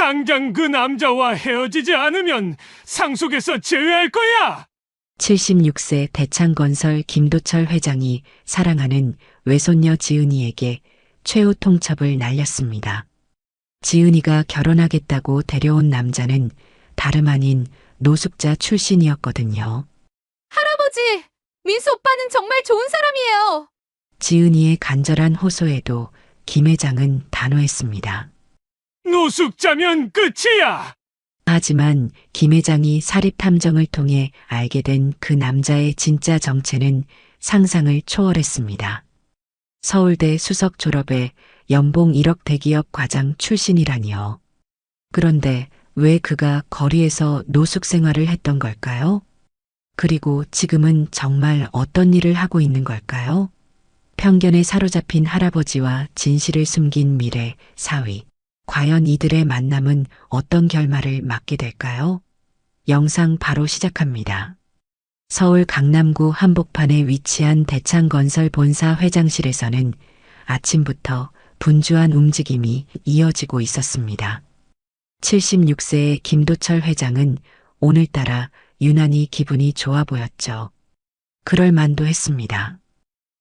당장 그 남자와 헤어지지 않으면 상속에서 제외할 거야! 76세 대창건설 김도철 회장이 사랑하는 외손녀 지은이에게 최후 통첩을 날렸습니다. 지은이가 결혼하겠다고 데려온 남자는 다름 아닌 노숙자 출신이었거든요. 할아버지, 민수 오빠는 정말 좋은 사람이에요. 지은이의 간절한 호소에도 김 회장은 단호했습니다. 노숙자면 끝이야! 하지만 김 회장이 사립탐정을 통해 알게 된 그 남자의 진짜 정체는 상상을 초월했습니다. 서울대 수석 졸업에 연봉 1억 대기업 과장 출신이라니요. 그런데 왜 그가 거리에서 노숙 생활을 했던 걸까요? 그리고 지금은 정말 어떤 일을 하고 있는 걸까요? 편견에 사로잡힌 할아버지와 진실을 숨긴 미래, 사위. 과연 이들의 만남은 어떤 결말을 맞게 될까요? 영상 바로 시작합니다. 서울 강남구 한복판에 위치한 대창건설 본사 회장실에서는 아침부터 분주한 움직임이 이어지고 있었습니다. 76세의 김도철 회장은 오늘따라 유난히 기분이 좋아 보였죠. 그럴 만도 했습니다.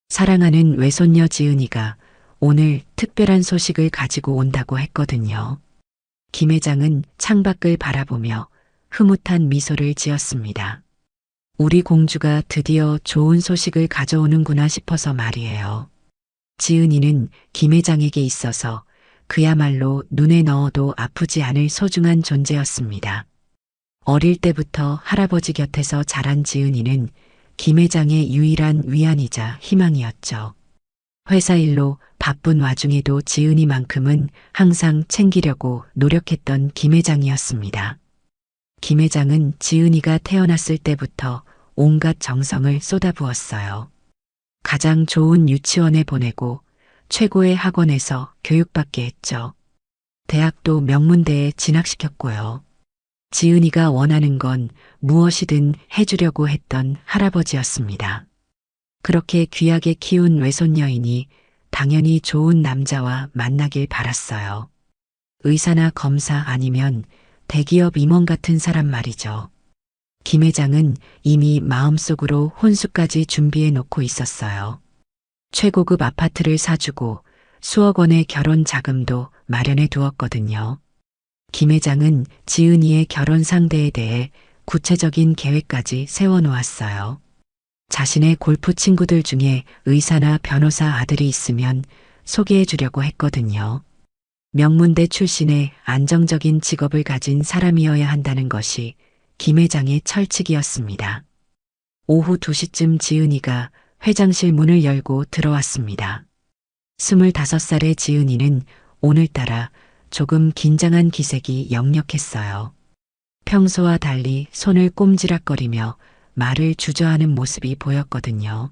사랑하는 외손녀 지은이가 오늘 특별한 소식을 가지고 온다고 했거든요. 김 회장은 창밖을 바라보며 흐뭇한 미소를 지었습니다. 우리 공주가 드디어 좋은 소식을 가져오는구나 싶어서 말이에요. 지은이는 김 회장에게 있어서 그야말로 눈에 넣어도 아프지 않을 소중한 존재였습니다. 어릴 때부터 할아버지 곁에서 자란 지은이는 김 회장의 유일한 위안이자 희망이었죠. 회사 일로 바쁜 와중에도 지은이만큼은 항상 챙기려고 노력했던 김 회장이었습니다. 김 회장은 지은이가 태어났을 때부터 온갖 정성을 쏟아부었어요. 가장 좋은 유치원에 보내고 최고의 학원에서 교육받게 했죠. 대학도 명문대에 진학시켰고요. 지은이가 원하는 건 무엇이든 해주려고 했던 할아버지였습니다. 그렇게 귀하게 키운 외손녀이니 당연히 좋은 남자와 만나길 바랐어요. 의사나 검사 아니면 대기업 임원 같은 사람 말이죠. 김 회장은 이미 마음속으로 혼수까지 준비해 놓고 있었어요. 최고급 아파트를 사주고 수억 원의 결혼 자금도 마련해 두었거든요. 김 회장은 지은이의 결혼 상대에 대해 구체적인 계획까지 세워놓았어요. 자신의 골프 친구들 중에 의사나 변호사 아들이 있으면 소개해 주려고 했거든요. 명문대 출신의 안정적인 직업을 가진 사람이어야 한다는 것이 김 회장의 철칙이었습니다. 오후 2시쯤 지은이가 회장실 문을 열고 들어왔습니다. 25살의 지은이는 오늘따라 조금 긴장한 기색이 역력했어요. 평소와 달리 손을 꼼지락거리며 말을 주저하는 모습이 보였거든요.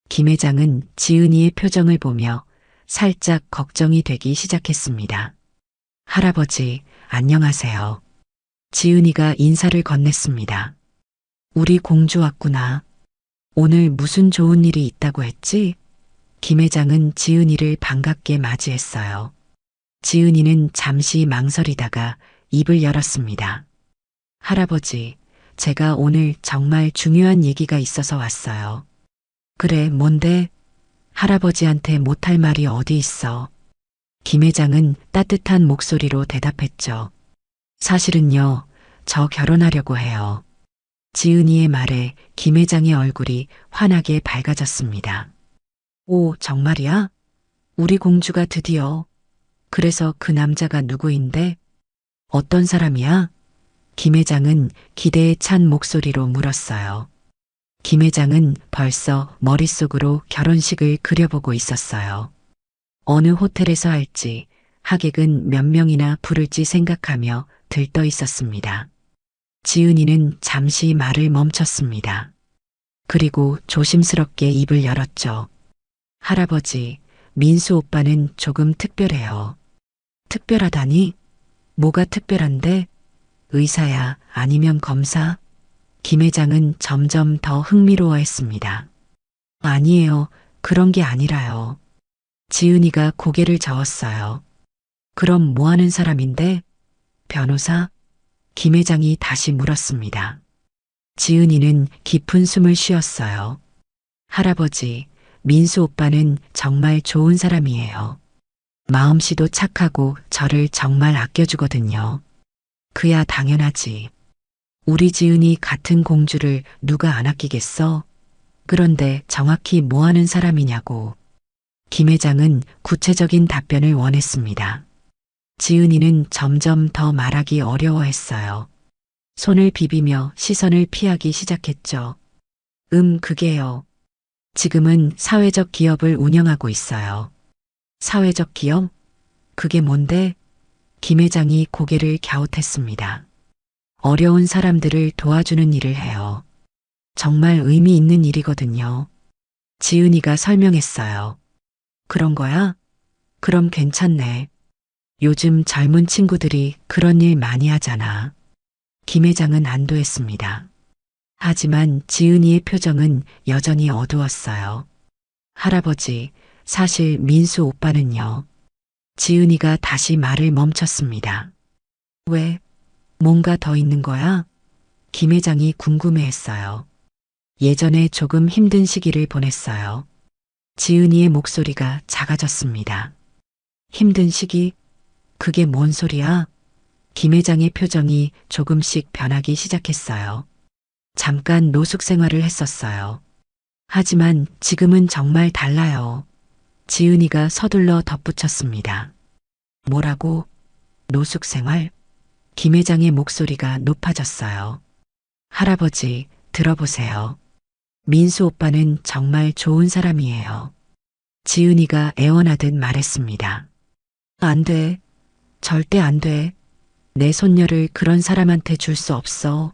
김 회장은 지은이의 표정을 보며 살짝 걱정이 되기 시작했습니다. 할아버지, 안녕하세요. 지은이가 인사를 건넸습니다. 우리 공주 왔구나. 오늘 무슨 좋은 일이 있다고 했지? 김 회장은 지은이를 반갑게 맞이했어요. 지은이는 잠시 망설이다가 입을 열었습니다. 할아버지, 제가 오늘 정말 중요한 얘기가 있어서 왔어요. 그래, 뭔데? 할아버지한테 못할 말이 어디 있어? 김 회장은 따뜻한 목소리로 대답했죠. 사실은요, 저 결혼하려고 해요. 지은이의 말에 김 회장의 얼굴이 환하게 밝아졌습니다. 오, 정말이야? 우리 공주가 드디어. 그래서 그 남자가 누구인데? 어떤 사람이야? 김 회장은 기대에 찬 목소리로 물었어요. 김 회장은 벌써 머릿속으로 결혼식을 그려보고 있었어요. 어느 호텔에서 할지, 하객은 몇 명이나 부를지 생각하며 들떠 있었습니다. 지은이는 잠시 말을 멈췄습니다. 그리고 조심스럽게 입을 열었죠. 할아버지, 민수 오빠는 조금 특별해요. 특별하다니? 뭐가 특별한데? 의사야, 아니면 검사? 김 회장은 점점 더 흥미로워했습니다. 아니에요. 그런 게 아니라요. 지은이가 고개를 저었어요. 그럼 뭐 하는 사람인데? 변호사? 김 회장이 다시 물었습니다. 지은이는 깊은 숨을 쉬었어요. 할아버지, 민수 오빠는 정말 좋은 사람이에요. 마음씨도 착하고 저를 정말 아껴주거든요. 그야 당연하지. 우리 지은이 같은 공주를 누가 안 아끼겠어? 그런데 정확히 뭐 하는 사람이냐고. 김 회장은 구체적인 답변을 원했습니다. 지은이는 점점 더 말하기 어려워했어요. 손을 비비며 시선을 피하기 시작했죠. 그게요. 지금은 사회적 기업을 운영하고 있어요. 사회적 기업? 그게 뭔데? 김 회장이 고개를 갸웃했습니다. 어려운 사람들을 도와주는 일을 해요. 정말 의미 있는 일이거든요. 지은이가 설명했어요. 그런 거야? 그럼 괜찮네. 요즘 젊은 친구들이 그런 일 많이 하잖아. 김 회장은 안도했습니다. 하지만 지은이의 표정은 여전히 어두웠어요. 할아버지, 사실 민수 오빠는요. 지은이가 다시 말을 멈췄습니다. 왜? 뭔가 더 있는 거야? 김 회장이 궁금해했어요. 예전에 조금 힘든 시기를 보냈어요. 지은이의 목소리가 작아졌습니다. 힘든 시기? 그게 뭔 소리야? 김 회장의 표정이 조금씩 변하기 시작했어요. 잠깐 노숙 생활을 했었어요. 하지만 지금은 정말 달라요. 지은이가 서둘러 덧붙였습니다. 뭐라고? 노숙 생활? 김 회장의 목소리가 높아졌어요. 할아버지, 들어보세요. 민수 오빠는 정말 좋은 사람이에요. 지은이가 애원하듯 말했습니다. 안 돼. 절대 안 돼. 내 손녀를 그런 사람한테 줄 수 없어.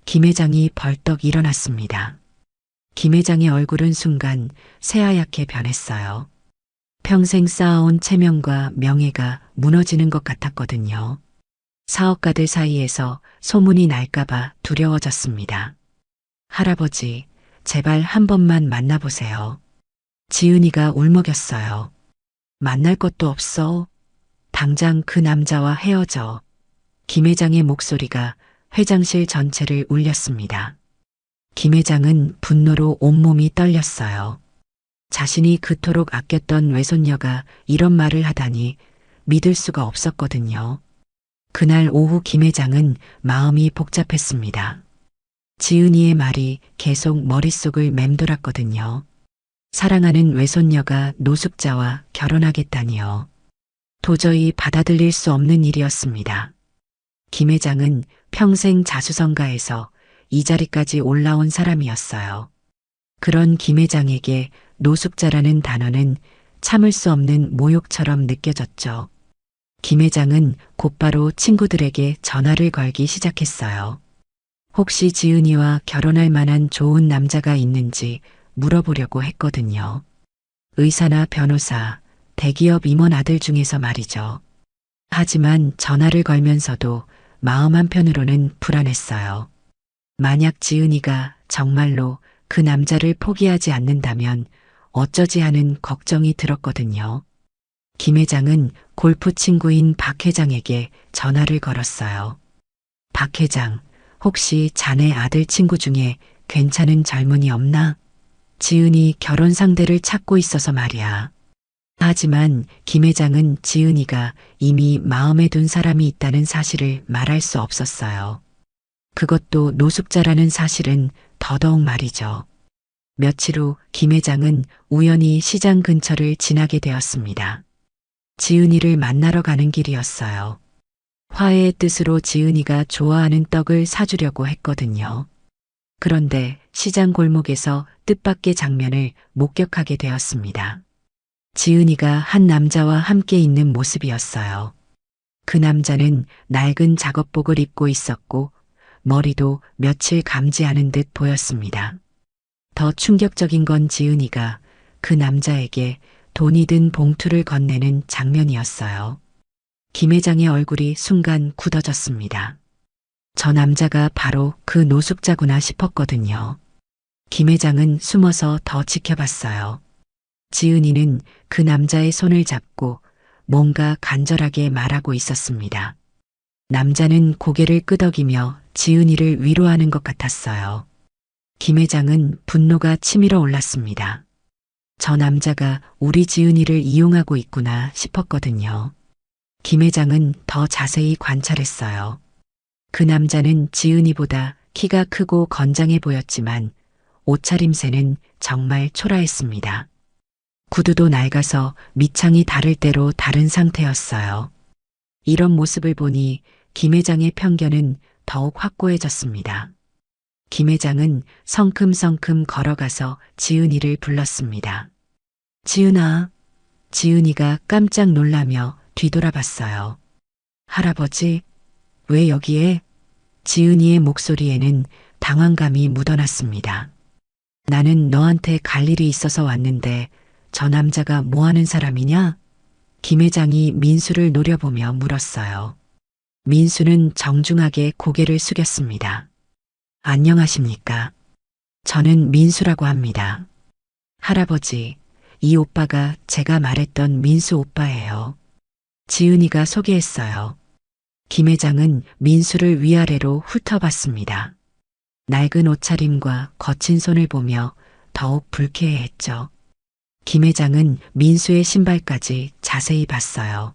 김 회장이 벌떡 일어났습니다. 김 회장의 얼굴은 순간 새하얗게 변했어요. 평생 쌓아온 체면과 명예가 무너지는 것 같았거든요. 사업가들 사이에서 소문이 날까봐 두려워졌습니다. 할아버지, 제발 한 번만 만나보세요. 지은이가 울먹였어요. 만날 것도 없어. 당장 그 남자와 헤어져. 김 회장의 목소리가 회장실 전체를 울렸습니다. 김 회장은 분노로 온몸이 떨렸어요. 자신이 그토록 아꼈던 외손녀가 이런 말을 하다니 믿을 수가 없었거든요. 그날 오후 김 회장은 마음이 복잡했습니다. 지은이의 말이 계속 머릿속을 맴돌았거든요. 사랑하는 외손녀가 노숙자와 결혼하겠다니요. 도저히 받아들일 수 없는 일이었습니다. 김 회장은 평생 자수성가해서 이 자리까지 올라온 사람이었어요. 그런 김 회장에게 노숙자라는 단어는 참을 수 없는 모욕처럼 느껴졌죠. 김 회장은 곧바로 친구들에게 전화를 걸기 시작했어요. 혹시 지은이와 결혼할 만한 좋은 남자가 있는지 물어보려고 했거든요. 의사나 변호사, 대기업 임원 아들 중에서 말이죠. 하지만 전화를 걸면서도 마음 한편으로는 불안했어요. 만약 지은이가 정말로 그 남자를 포기하지 않는다면 어쩌지 하는 걱정이 들었거든요. 김 회장은 골프 친구인 박 회장에게 전화를 걸었어요. 박 회장, 혹시 자네 아들 친구 중에 괜찮은 젊은이 없나? 지은이 결혼 상대를 찾고 있어서 말이야. 하지만 김 회장은 지은이가 이미 마음에 둔 사람이 있다는 사실을 말할 수 없었어요. 그것도 노숙자라는 사실은 더더욱 말이죠. 며칠 후 김 회장은 우연히 시장 근처를 지나게 되었습니다. 지은이를 만나러 가는 길이었어요. 화해의 뜻으로 지은이가 좋아하는 떡을 사주려고 했거든요. 그런데 시장 골목에서 뜻밖의 장면을 목격하게 되었습니다. 지은이가 한 남자와 함께 있는 모습이었어요. 그 남자는 낡은 작업복을 입고 있었고 머리도 며칠 감지 않은 듯 보였습니다. 더 충격적인 건 지은이가 그 남자에게 돈이 든 봉투를 건네는 장면이었어요. 김 회장의 얼굴이 순간 굳어졌습니다. 저 남자가 바로 그 노숙자구나 싶었거든요. 김 회장은 숨어서 더 지켜봤어요. 지은이는 그 남자의 손을 잡고 뭔가 간절하게 말하고 있었습니다. 남자는 고개를 끄덕이며 지은이를 위로하는 것 같았어요. 김 회장은 분노가 치밀어 올랐습니다. 저 남자가 우리 지은이를 이용하고 있구나 싶었거든요. 김 회장은 더 자세히 관찰했어요. 그 남자는 지은이보다 키가 크고 건장해 보였지만 옷차림새는 정말 초라했습니다. 구두도 낡아서 밑창이 다를 대로 다른 상태였어요. 이런 모습을 보니 김 회장의 편견은 더욱 확고해졌습니다. 김 회장은 성큼성큼 걸어가서 지은이를 불렀습니다. 지은아. 지은이가 깜짝 놀라며 뒤돌아봤어요. 할아버지, 왜 여기에? 지은이의 목소리에는 당황감이 묻어났습니다. 나는 너한테 갈 일이 있어서 왔는데 저 남자가 뭐 하는 사람이냐? 김 회장이 민수를 노려보며 물었어요. 민수는 정중하게 고개를 숙였습니다. 안녕하십니까? 저는 민수라고 합니다. 할아버지, 이 오빠가 제가 말했던 민수 오빠예요. 지은이가 소개했어요. 김 회장은 민수를 위아래로 훑어봤습니다. 낡은 옷차림과 거친 손을 보며 더욱 불쾌해했죠. 김 회장은 민수의 신발까지 자세히 봤어요.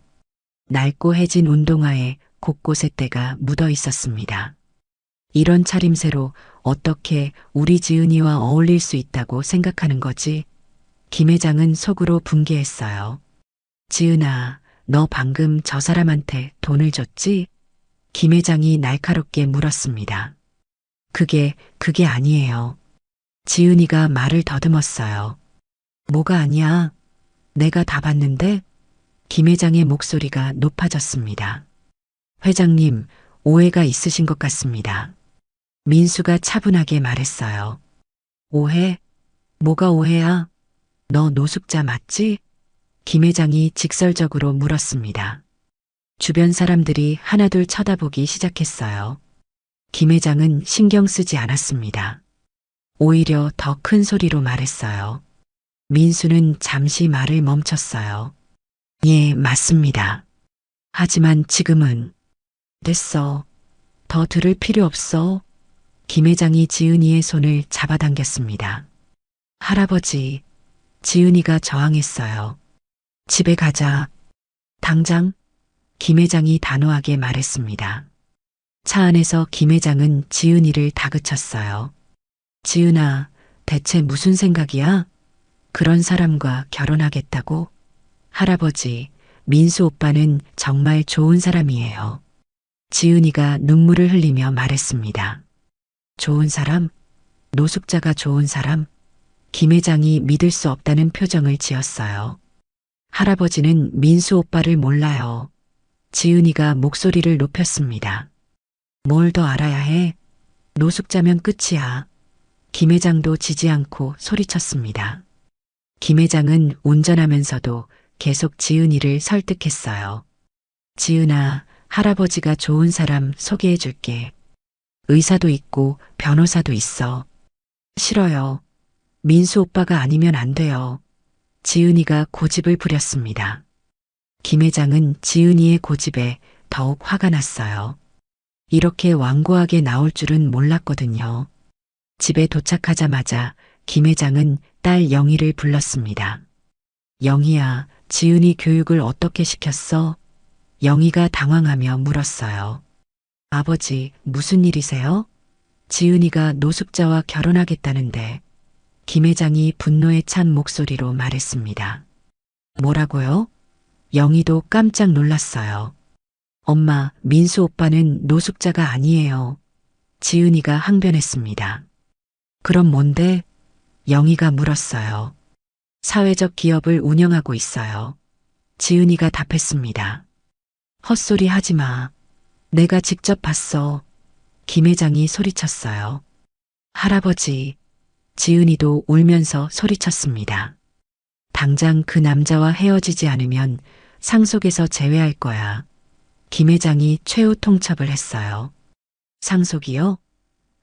낡고 해진 운동화에 곳곳에 때가 묻어 있었습니다. 이런 차림새로 어떻게 우리 지은이와 어울릴 수 있다고 생각하는 거지? 김 회장은 속으로 분개했어요. 지은아, 너 방금 저 사람한테 돈을 줬지? 김 회장이 날카롭게 물었습니다. 그게 아니에요. 지은이가 말을 더듬었어요. 뭐가 아니야? 내가 다 봤는데? 김 회장의 목소리가 높아졌습니다. 회장님, 오해가 있으신 것 같습니다. 민수가 차분하게 말했어요. 오해? 뭐가 오해야? 너 노숙자 맞지? 김 회장이 직설적으로 물었습니다. 주변 사람들이 하나둘 쳐다보기 시작했어요. 김 회장은 신경 쓰지 않았습니다. 오히려 더 큰 소리로 말했어요. 민수는 잠시 말을 멈췄어요. 예, 맞습니다. 하지만 지금은 됐어. 더 들을 필요 없어. 김 회장이 지은이의 손을 잡아당겼습니다. 할아버지, 지은이가 저항했어요. 집에 가자. 당장? 김 회장이 단호하게 말했습니다. 차 안에서 김 회장은 지은이를 다그쳤어요. 지은아, 대체 무슨 생각이야? 그런 사람과 결혼하겠다고? 할아버지, 민수 오빠는 정말 좋은 사람이에요. 지은이가 눈물을 흘리며 말했습니다. 좋은 사람? 노숙자가 좋은 사람? 김 회장이 믿을 수 없다는 표정을 지었어요. 할아버지는 민수 오빠를 몰라요. 지은이가 목소리를 높였습니다. 뭘 더 알아야 해? 노숙자면 끝이야. 김 회장도 지지 않고 소리쳤습니다. 김 회장은 운전하면서도 계속 지은이를 설득했어요. 지은아, 할아버지가 좋은 사람 소개해 줄게. 의사도 있고 변호사도 있어. 싫어요. 민수 오빠가 아니면 안 돼요. 지은이가 고집을 부렸습니다. 김 회장은 지은이의 고집에 더욱 화가 났어요. 이렇게 완고하게 나올 줄은 몰랐거든요. 집에 도착하자마자 김 회장은 딸 영희를 불렀습니다. 영희야, 지은이 교육을 어떻게 시켰어? 영희가 당황하며 물었어요. 아버지, 무슨 일이세요? 지은이가 노숙자와 결혼하겠다는데 김 회장이 분노에 찬 목소리로 말했습니다. 뭐라고요? 영희도 깜짝 놀랐어요. 엄마, 민수 오빠는 노숙자가 아니에요. 지은이가 항변했습니다. 그럼 뭔데? 영희가 물었어요. 사회적 기업을 운영하고 있어요. 지은이가 답했습니다. 헛소리 하지 마. 내가 직접 봤어. 김 회장이 소리쳤어요. 할아버지, 지은이도 울면서 소리쳤습니다. 당장 그 남자와 헤어지지 않으면 상속에서 제외할 거야. 김 회장이 최후 통첩을 했어요. 상속이요?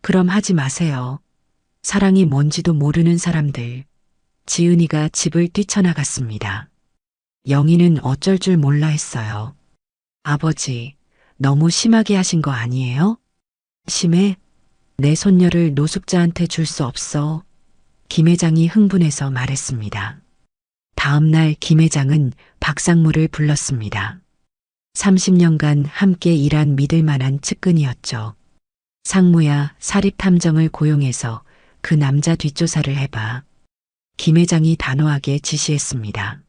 그럼 하지 마세요. 사랑이 뭔지도 모르는 사람들. 지은이가 집을 뛰쳐나갔습니다. 영희는 어쩔 줄 몰라 했어요. 아버지, 너무 심하게 하신 거 아니에요? 심해? 내 손녀를 노숙자한테 줄 수 없어. 김 회장이 흥분해서 말했습니다. 다음 날 김 회장은 박상무를 불렀습니다. 30년간 함께 일한 믿을 만한 측근이었죠. 상무야, 사립탐정을 고용해서 그 남자 뒷조사를 해봐. 김 회장이 단호하게 지시했습니다.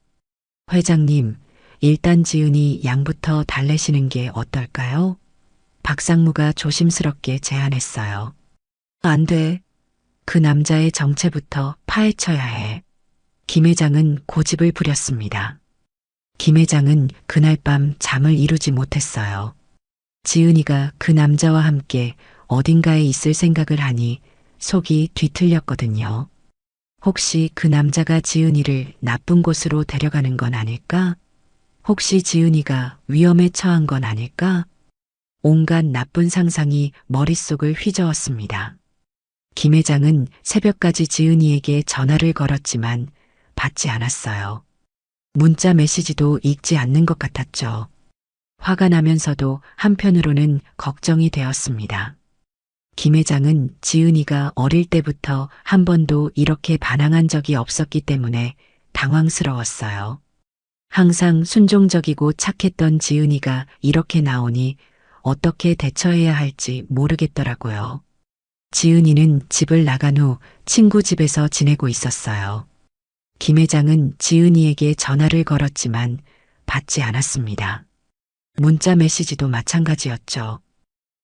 회장님, 일단 지은이 양부터 달래시는 게 어떨까요? 박상무가 조심스럽게 제안했어요. 안 돼. 그 남자의 정체부터 파헤쳐야 해. 김 회장은 고집을 부렸습니다. 김 회장은 그날 밤 잠을 이루지 못했어요. 지은이가 그 남자와 함께 어딘가에 있을 생각을 하니 속이 뒤틀렸거든요. 혹시 그 남자가 지은이를 나쁜 곳으로 데려가는 건 아닐까? 혹시 지은이가 위험에 처한 건 아닐까? 온갖 나쁜 상상이 머릿속을 휘저었습니다. 김 회장은 새벽까지 지은이에게 전화를 걸었지만 받지 않았어요. 문자 메시지도 읽지 않는 것 같았죠. 화가 나면서도 한편으로는 걱정이 되었습니다. 김 회장은 지은이가 어릴 때부터 한 번도 이렇게 반항한 적이 없었기 때문에 당황스러웠어요. 항상 순종적이고 착했던 지은이가 이렇게 나오니 어떻게 대처해야 할지 모르겠더라고요. 지은이는 집을 나간 후 친구 집에서 지내고 있었어요. 김 회장은 지은이에게 전화를 걸었지만 받지 않았습니다. 문자 메시지도 마찬가지였죠.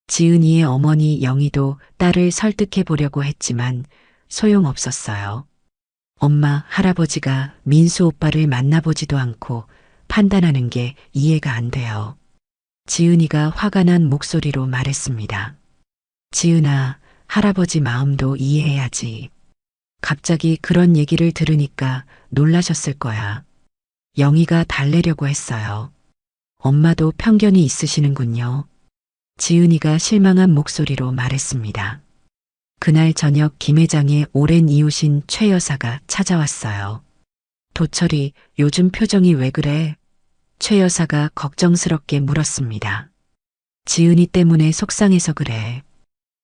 지은이의 어머니 영희도 딸을 설득해 보려고 했지만 소용없었어요. 엄마, 할아버지가 민수 오빠를 만나보지도 않고 판단하는 게 이해가 안 돼요. 지은이가 화가 난 목소리로 말했습니다. 지은아, 할아버지 마음도 이해해야지. 갑자기 그런 얘기를 들으니까 놀라셨을 거야. 영희가 달래려고 했어요. 엄마도 편견이 있으시는군요. 지은이가 실망한 목소리로 말했습니다. 그날 저녁 김 회장의 오랜 이웃인 최 여사가 찾아왔어요. 도철이 요즘 표정이 왜 그래? 최 여사가 걱정스럽게 물었습니다. 지은이 때문에 속상해서 그래.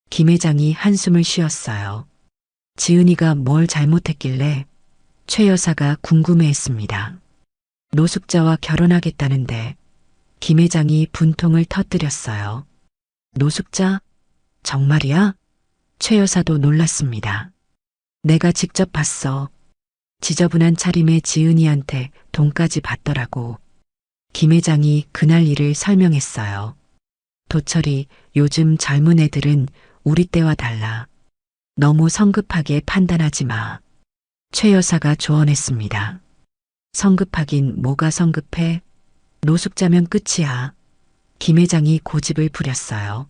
김 회장이 한숨을 쉬었어요. 지은이가 뭘 잘못했길래? 최 여사가 궁금해했습니다. 노숙자와 결혼하겠다는데 김 회장이 분통을 터뜨렸어요. 노숙자? 정말이야? 최 여사도 놀랐습니다. 내가 직접 봤어. 지저분한 차림의 지은이한테 돈까지 받더라고. 김 회장이 그날 일을 설명했어요. 도철이, 요즘 젊은 애들은 우리 때와 달라. 너무 성급하게 판단하지 마. 최 여사가 조언했습니다. 성급하긴 뭐가 성급해? 노숙자면 끝이야. 김 회장이 고집을 부렸어요.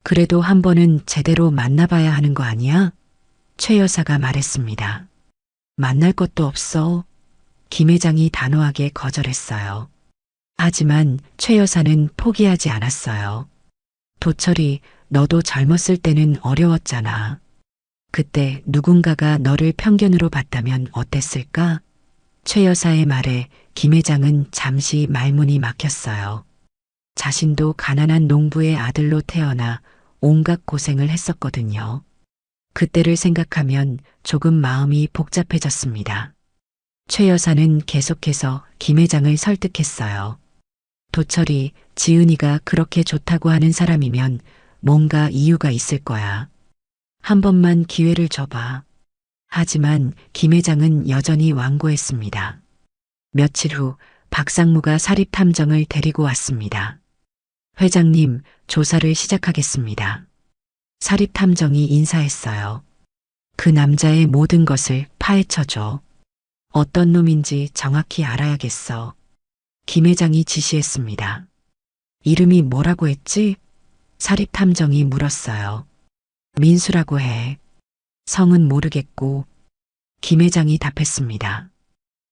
그래도 한 번은 제대로 만나봐야 하는 거 아니야? 최 여사가 말했습니다. 만날 것도 없어. 김 회장이 단호하게 거절했어요. 하지만 최 여사는 포기하지 않았어요. 도철이, 너도 젊었을 때는 어려웠잖아. 그때 누군가가 너를 편견으로 봤다면 어땠을까? 최 여사의 말에 김 회장은 잠시 말문이 막혔어요. 자신도 가난한 농부의 아들로 태어나 온갖 고생을 했었거든요. 그때를 생각하면 조금 마음이 복잡해졌습니다. 최 여사는 계속해서 김 회장을 설득했어요. 도철이, 지은이가 그렇게 좋다고 하는 사람이면 뭔가 이유가 있을 거야. 한 번만 기회를 줘봐. 하지만 김 회장은 여전히 완고했습니다. 며칠 후 박상무가 사립탐정을 데리고 왔습니다. 회장님, 조사를 시작하겠습니다. 사립탐정이 인사했어요. 그 남자의 모든 것을 파헤쳐줘. 어떤 놈인지 정확히 알아야겠어. 김 회장이 지시했습니다. 이름이 뭐라고 했지? 사립탐정이 물었어요. 민수라고 해. 성은 모르겠고. 김 회장이 답했습니다.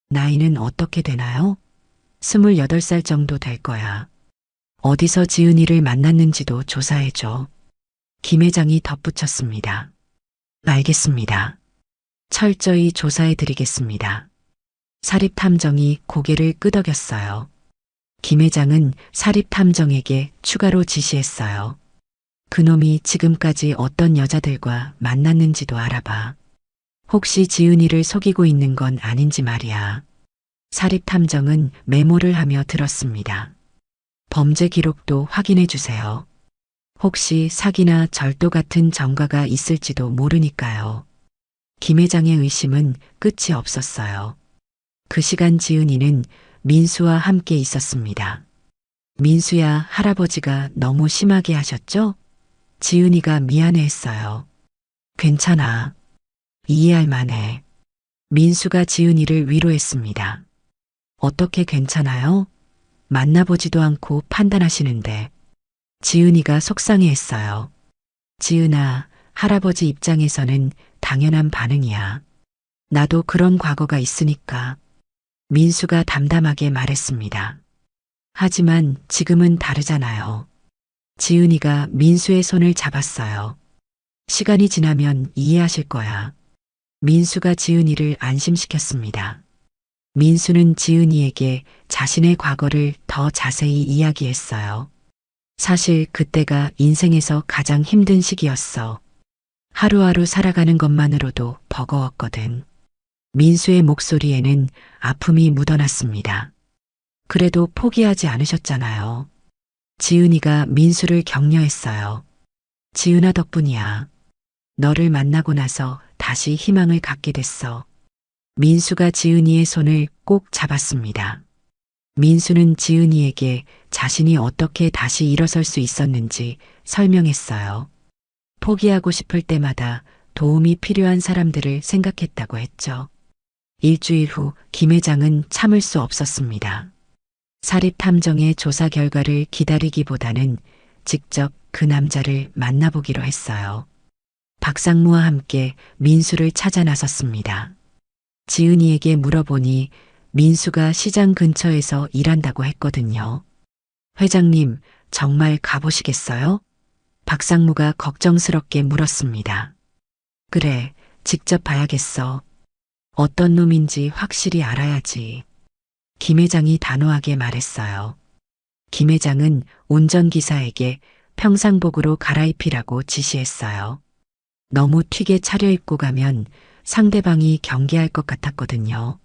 나이는 어떻게 되나요? 28살 정도 될 거야. 어디서 지은이를 만났는지도 조사해줘. 김 회장이 덧붙였습니다. 알겠습니다. 철저히 조사해드리겠습니다. 사립탐정이 고개를 끄덕였어요. 김 회장은 사립탐정에게 추가로 지시했어요. 그놈이 지금까지 어떤 여자들과 만났는지도 알아봐. 혹시 지은이를 속이고 있는 건 아닌지 말이야. 사립탐정은 메모를 하며 들었습니다. 범죄 기록도 확인해 주세요. 혹시 사기나 절도 같은 전과가 있을지도 모르니까요. 김 회장의 의심은 끝이 없었어요. 그 시간 지은이는 민수와 함께 있었습니다. 민수야, 할아버지가 너무 심하게 하셨죠? 지은이가 미안해했어요. 괜찮아. 이해할 만해. 민수가 지은이를 위로했습니다. 어떻게 괜찮아요? 만나보지도 않고 판단하시는데. 지은이가 속상해했어요. 지은아, 할아버지 입장에서는 당연한 반응이야. 나도 그런 과거가 있으니까. 민수가 담담하게 말했습니다. 하지만 지금은 다르잖아요. 지은이가 민수의 손을 잡았어요. 시간이 지나면 이해하실 거야. 민수가 지은이를 안심시켰습니다. 민수는 지은이에게 자신의 과거를 더 자세히 이야기했어요. 사실 그때가 인생에서 가장 힘든 시기였어. 하루하루 살아가는 것만으로도 버거웠거든. 민수의 목소리에는 아픔이 묻어났습니다. 그래도 포기하지 않으셨잖아요. 지은이가 민수를 격려했어요. 지은아 덕분이야. 너를 만나고 나서 다시 희망을 갖게 됐어. 민수가 지은이의 손을 꼭 잡았습니다. 민수는 지은이에게 자신이 어떻게 다시 일어설 수 있었는지 설명했어요. 포기하고 싶을 때마다 도움이 필요한 사람들을 생각했다고 했죠. 일주일 후 김 회장은 참을 수 없었습니다. 사립탐정의 조사 결과를 기다리기보다는 직접 그 남자를 만나보기로 했어요. 박상무와 함께 민수를 찾아 나섰습니다. 지은이에게 물어보니 민수가 시장 근처에서 일한다고 했거든요. 회장님, 정말 가보시겠어요? 박상무가 걱정스럽게 물었습니다. 그래, 직접 봐야겠어. 어떤 놈인지 확실히 알아야지. 김 회장이 단호하게 말했어요. 김 회장은 운전기사에게 평상복으로 갈아입히라고 지시했어요. 너무 튀게 차려입고 가면 상대방이 경계할 것 같았거든요.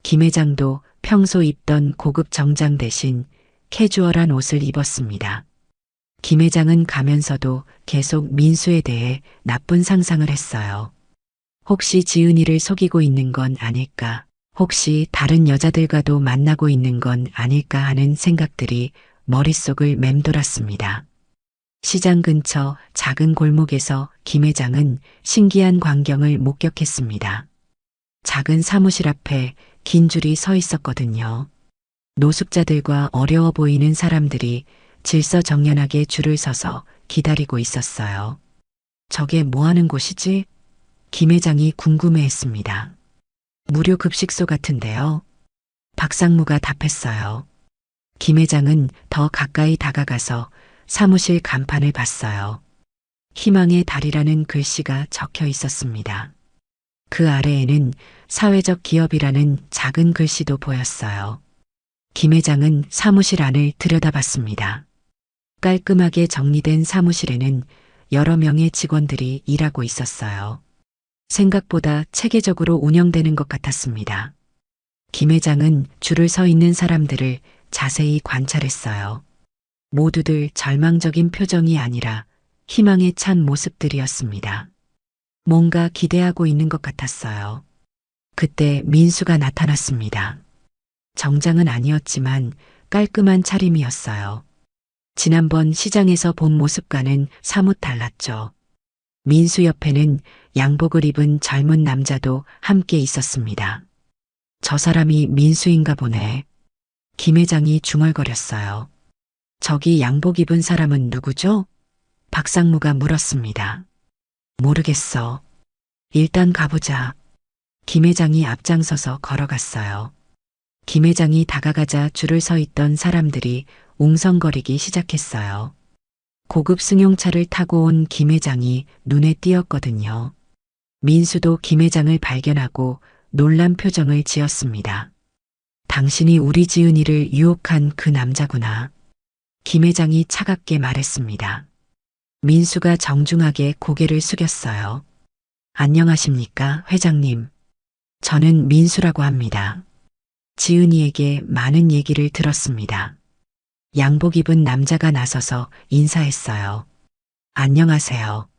김 회장도 평소 입던 고급 정장 대신 캐주얼한 옷을 입었습니다. 김 회장은 가면서도 계속 민수에 대해 나쁜 상상을 했어요. 혹시 지은이를 속이고 있는 건 아닐까? 혹시 다른 여자들과도 만나고 있는 건 아닐까 하는 생각들이 머릿속을 맴돌았습니다. 시장 근처 작은 골목에서 김 회장은 신기한 광경을 목격했습니다. 작은 사무실 앞에 긴 줄이 서 있었거든요. 노숙자들과 어려워 보이는 사람들이 질서정연하게 줄을 서서 기다리고 있었어요. 저게 뭐 하는 곳이지? 김 회장이 궁금해했습니다. 무료 급식소 같은데요. 박상무가 답했어요. 김 회장은 더 가까이 다가가서 사무실 간판을 봤어요. 희망의 달이라는 글씨가 적혀 있었습니다. 그 아래에는 사회적 기업이라는 작은 글씨도 보였어요. 김 회장은 사무실 안을 들여다봤습니다. 깔끔하게 정리된 사무실에는 여러 명의 직원들이 일하고 있었어요. 생각보다 체계적으로 운영되는 것 같았습니다. 김 회장은 줄을 서 있는 사람들을 자세히 관찰했어요. 모두들 절망적인 표정이 아니라 희망에 찬 모습들이었습니다. 뭔가 기대하고 있는 것 같았어요. 그때 민수가 나타났습니다. 정장은 아니었지만 깔끔한 차림이었어요. 지난번 시장에서 본 모습과는 사뭇 달랐죠. 민수 옆에는 양복을 입은 젊은 남자도 함께 있었습니다. 저 사람이 민수인가 보네. 김 회장이 중얼거렸어요. 저기 양복 입은 사람은 누구죠? 박상무가 물었습니다. 모르겠어. 일단 가보자. 김 회장이 앞장서서 걸어갔어요. 김 회장이 다가가자 줄을 서 있던 사람들이 웅성거리기 시작했어요. 고급 승용차를 타고 온 김 회장이 눈에 띄었거든요. 민수도 김 회장을 발견하고 놀란 표정을 지었습니다. 당신이 우리 지은이를 유혹한 그 남자구나. 김 회장이 차갑게 말했습니다. 민수가 정중하게 고개를 숙였어요. 안녕하십니까, 회장님. 저는 민수라고 합니다. 지은이에게 많은 얘기를 들었습니다. 양복 입은 남자가 나서서 인사했어요. 안녕하세요.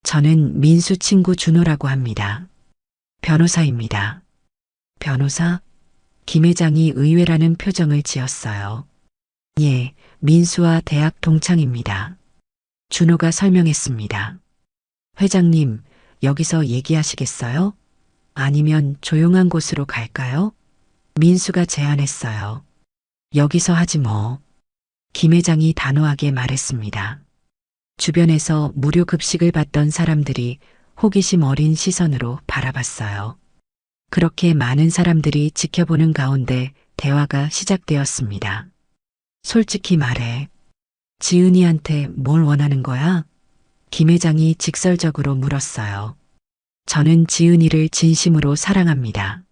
저는 민수 친구 준호라고 합니다. 변호사입니다. 변호사? 김 회장이 의외라는 표정을 지었어요. 예, 민수와 대학 동창입니다. 준호가 설명했습니다. 회장님, 여기서 얘기하시겠어요? 아니면 조용한 곳으로 갈까요? 민수가 제안했어요. 여기서 하지 뭐. 김 회장이 단호하게 말했습니다. 주변에서 무료 급식을 받던 사람들이 호기심 어린 시선으로 바라봤어요. 그렇게 많은 사람들이 지켜보는 가운데 대화가 시작되었습니다. 솔직히 말해. 지은이한테 뭘 원하는 거야? 김 회장이 직설적으로 물었어요. 저는 지은이를 진심으로 사랑합니다.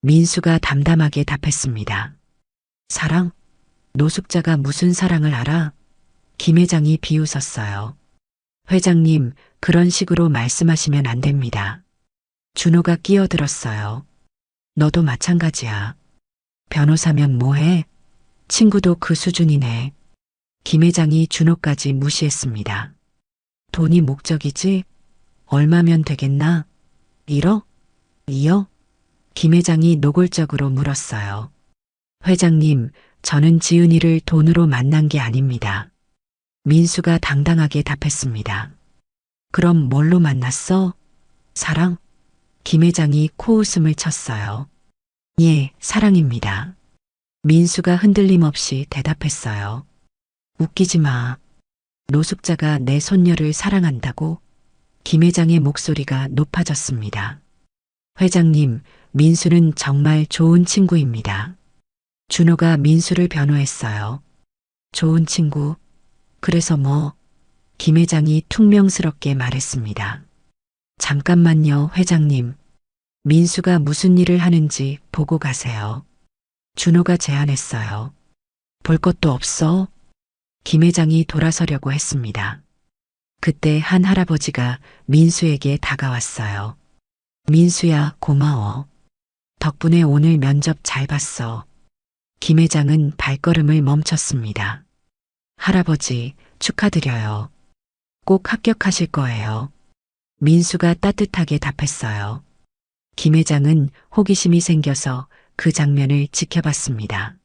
민수가 담담하게 답했습니다. 사랑? 노숙자가 무슨 사랑을 알아? 김 회장이 비웃었어요. 회장님, 그런 식으로 말씀하시면 안 됩니다. 준호가 끼어들었어요. 너도 마찬가지야. 변호사면 뭐해? 친구도 그 수준이네. 김 회장이 준호까지 무시했습니다. 돈이 목적이지? 얼마면 되겠나? 1억? 2억? 김 회장이 노골적으로 물었어요. 회장님, 저는 지은이를 돈으로 만난 게 아닙니다. 민수가 당당하게 답했습니다. 그럼 뭘로 만났어? 사랑? 김 회장이 코웃음을 쳤어요. 예, 사랑입니다. 민수가 흔들림 없이 대답했어요. 웃기지 마. 노숙자가 내 손녀를 사랑한다고? 김 회장의 목소리가 높아졌습니다. 회장님, 민수는 정말 좋은 친구입니다. 준호가 민수를 변호했어요. 좋은 친구? 그래서 뭐? 김 회장이 퉁명스럽게 말했습니다. 잠깐만요, 회장님. 민수가 무슨 일을 하는지 보고 가세요. 준호가 제안했어요. 볼 것도 없어? 김 회장이 돌아서려고 했습니다. 그때 한 할아버지가 민수에게 다가왔어요. 민수야, 고마워. 덕분에 오늘 면접 잘 봤어. 김 회장은 발걸음을 멈췄습니다. 할아버지, 축하드려요. 꼭 합격하실 거예요. 민수가 따뜻하게 답했어요. 김 회장은 호기심이 생겨서 그 장면을 지켜봤습니다.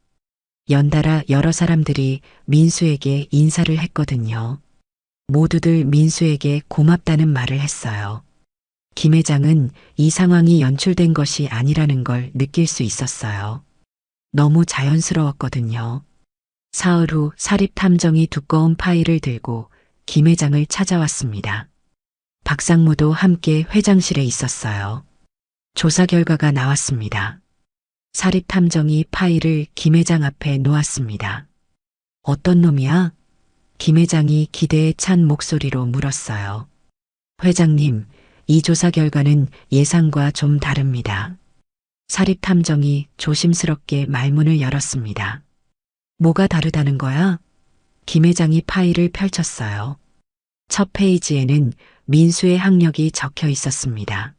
연달아 여러 사람들이 민수에게 인사를 했거든요. 모두들 민수에게 고맙다는 말을 했어요. 김 회장은 이 상황이 연출된 것이 아니라는 걸 느낄 수 있었어요. 너무 자연스러웠거든요. 사흘 후 사립탐정이 두꺼운 파일을 들고 김 회장을 찾아왔습니다. 박상무도 함께 회장실에 있었어요. 조사 결과가 나왔습니다. 사립탐정이 파일을 김 회장 앞에 놓았습니다. 어떤 놈이야? 김 회장이 기대에 찬 목소리로 물었어요. 회장님, 이 조사 결과는 예상과 좀 다릅니다. 사립탐정이 조심스럽게 말문을 열었습니다. 뭐가 다르다는 거야? 김 회장이 파일을 펼쳤어요. 첫 페이지에는 민수의 학력이 적혀 있었습니다.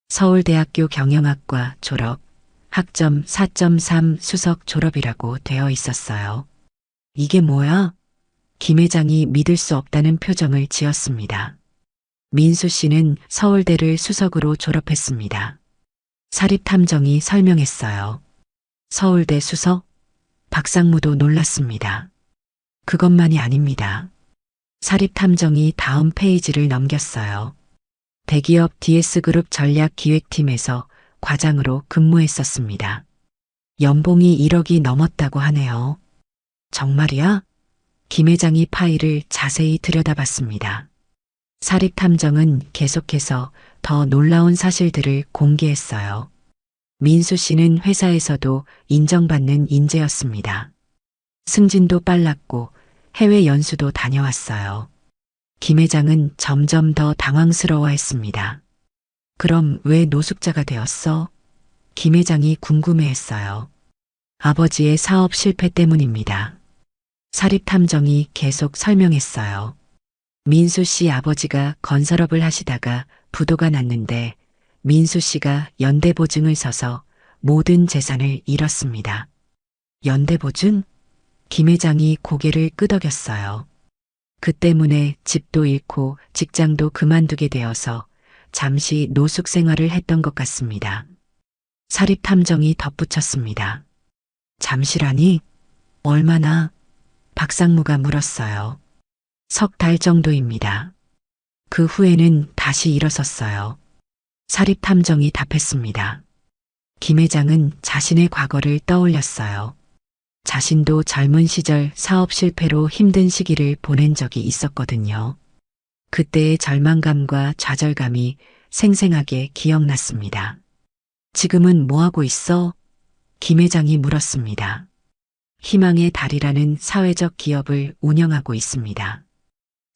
서울대학교 경영학과 졸업, 학점 4.3 수석 졸업이라고 되어 있었어요. 이게 뭐야? 김 회장이 믿을 수 없다는 표정을 지었습니다. 민수 씨는 서울대를 수석으로 졸업했습니다. 사립탐정이 설명했어요. 서울대 수석? 박상무도 놀랐습니다. 그것만이 아닙니다. 사립탐정이 다음 페이지를 넘겼어요. 대기업 DS그룹 전략기획팀에서 과장으로 근무했었습니다. 연봉이 1억이 넘었다고 하네요. 정말이야? 김 회장이 파일을 자세히 들여다봤습니다. 사립탐정은 계속해서 더 놀라운 사실들을 공개했어요. 민수 씨는 회사에서도 인정받는 인재였습니다. 승진도 빨랐고 해외 연수도 다녀왔어요. 김 회장은 점점 더 당황스러워했습니다. 그럼 왜 노숙자가 되었어? 김 회장이 궁금해했어요. 아버지의 사업 실패 때문입니다. 사립탐정이 계속 설명했어요. 민수 씨 아버지가 건설업을 하시다가 부도가 났는데 민수 씨가 연대보증을 서서 모든 재산을 잃었습니다. 연대보증? 김 회장이 고개를 끄덕였어요. 그 때문에 집도 잃고 직장도 그만두게 되어서 잠시 노숙 생활을 했던 것 같습니다. 사립탐정이 덧붙였습니다. 잠시라니? 얼마나? 박상무가 물었어요. 석 달 정도입니다. 그 후에는 다시 일어섰어요. 사립탐정이 답했습니다. 김 회장은 자신의 과거를 떠올렸어요. 자신도 젊은 시절 사업 실패로 힘든 시기를 보낸 적이 있었거든요. 그때의 절망감과 좌절감이 생생하게 기억났습니다. 지금은 뭐하고 있어? 김 회장이 물었습니다. 희망의 달이라는 사회적 기업을 운영하고 있습니다.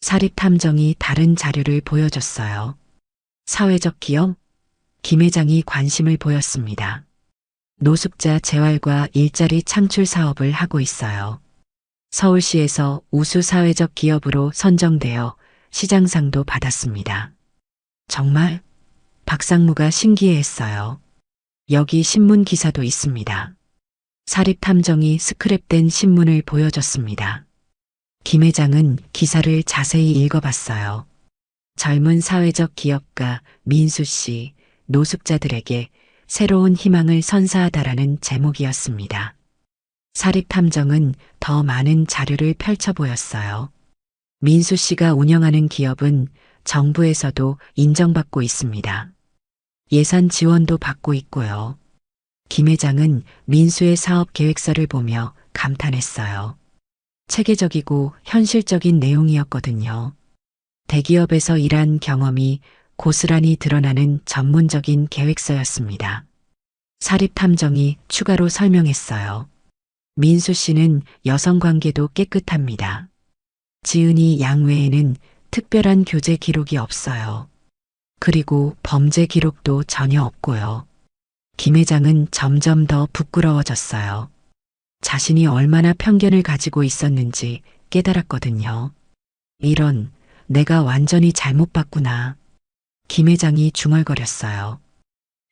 사립탐정이 다른 자료를 보여줬어요. 사회적 기업? 김 회장이 관심을 보였습니다. 노숙자 재활과 일자리 창출 사업을 하고 있어요. 서울시에서 우수 사회적 기업으로 선정되어 시장상도 받았습니다. 정말? 박상무가 신기해했어요. 여기 신문 기사도 있습니다. 사립탐정이 스크랩된 신문을 보여줬습니다. 김 회장은 기사를 자세히 읽어봤어요. 젊은 사회적 기업가 민수 씨, 노숙자들에게 새로운 희망을 선사하다라는 제목이었습니다. 사립탐정은 더 많은 자료를 펼쳐 보였어요. 민수 씨가 운영하는 기업은 정부에서도 인정받고 있습니다. 예산 지원도 받고 있고요. 김 회장은 민수의 사업 계획서를 보며 감탄했어요. 체계적이고 현실적인 내용이었거든요. 대기업에서 일한 경험이 고스란히 드러나는 전문적인 계획서였습니다. 사립탐정이 추가로 설명했어요. 민수 씨는 여성 관계도 깨끗합니다. 지은이 양 외에는 특별한 교제 기록이 없어요. 그리고 범죄 기록도 전혀 없고요. 김 회장은 점점 더 부끄러워졌어요. 자신이 얼마나 편견을 가지고 있었는지 깨달았거든요. 이런, 내가 완전히 잘못 봤구나. 김 회장이 중얼거렸어요.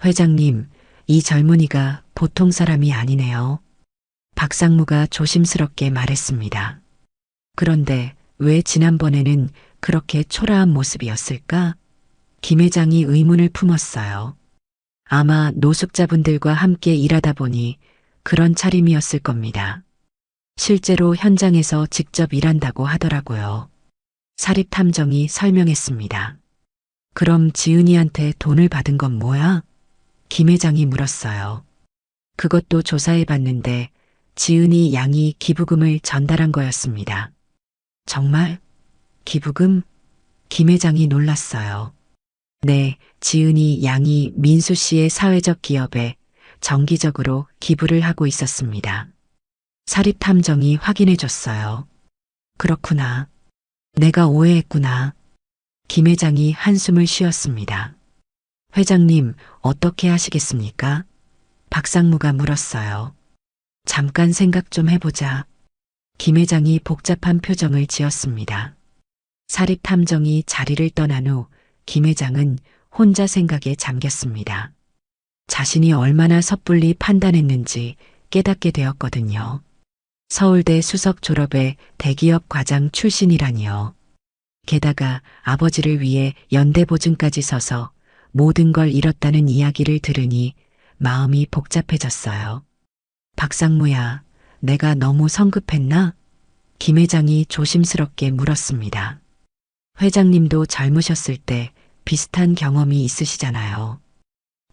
회장님, 이 젊은이가 보통 사람이 아니네요. 박상무가 조심스럽게 말했습니다. 그런데 왜 지난번에는 그렇게 초라한 모습이었을까? 김 회장이 의문을 품었어요. 아마 노숙자분들과 함께 일하다 보니 그런 차림이었을 겁니다. 실제로 현장에서 직접 일한다고 하더라고요. 사립탐정이 설명했습니다. 그럼 지은이한테 돈을 받은 건 뭐야? 김 회장이 물었어요. 그것도 조사해 봤는데 지은이 양이 기부금을 전달한 거였습니다. 정말? 기부금? 김 회장이 놀랐어요. 네, 지은이 양이 민수 씨의 사회적 기업에 정기적으로 기부를 하고 있었습니다. 사립탐정이 확인해 줬어요. 그렇구나. 내가 오해했구나. 김 회장이 한숨을 쉬었습니다. 회장님, 어떻게 하시겠습니까? 박상무가 물었어요. 잠깐 생각 좀 해보자. 김 회장이 복잡한 표정을 지었습니다. 사립탐정이 자리를 떠난 후 김 회장은 혼자 생각에 잠겼습니다. 자신이 얼마나 섣불리 판단했는지 깨닫게 되었거든요. 서울대 수석 졸업에 대기업 과장 출신이라니요. 게다가 아버지를 위해 연대보증까지 서서 모든 걸 잃었다는 이야기를 들으니 마음이 복잡해졌어요. 박상무야, 내가 너무 성급했나? 김 회장이 조심스럽게 물었습니다. 회장님도 젊으셨을 때 비슷한 경험이 있으시잖아요.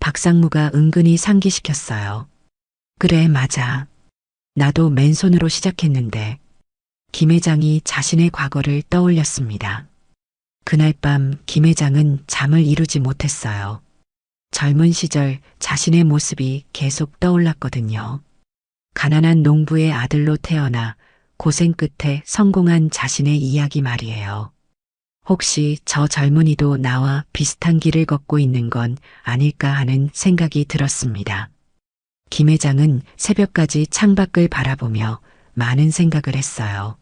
박상무가 은근히 상기시켰어요. 그래, 맞아. 나도 맨손으로 시작했는데. 김 회장이 자신의 과거를 떠올렸습니다. 그날 밤 김 회장은 잠을 이루지 못했어요. 젊은 시절 자신의 모습이 계속 떠올랐거든요. 가난한 농부의 아들로 태어나 고생 끝에 성공한 자신의 이야기 말이에요. 혹시 저 젊은이도 나와 비슷한 길을 걷고 있는 건 아닐까 하는 생각이 들었습니다. 김 회장은 새벽까지 창밖을 바라보며 많은 생각을 했어요.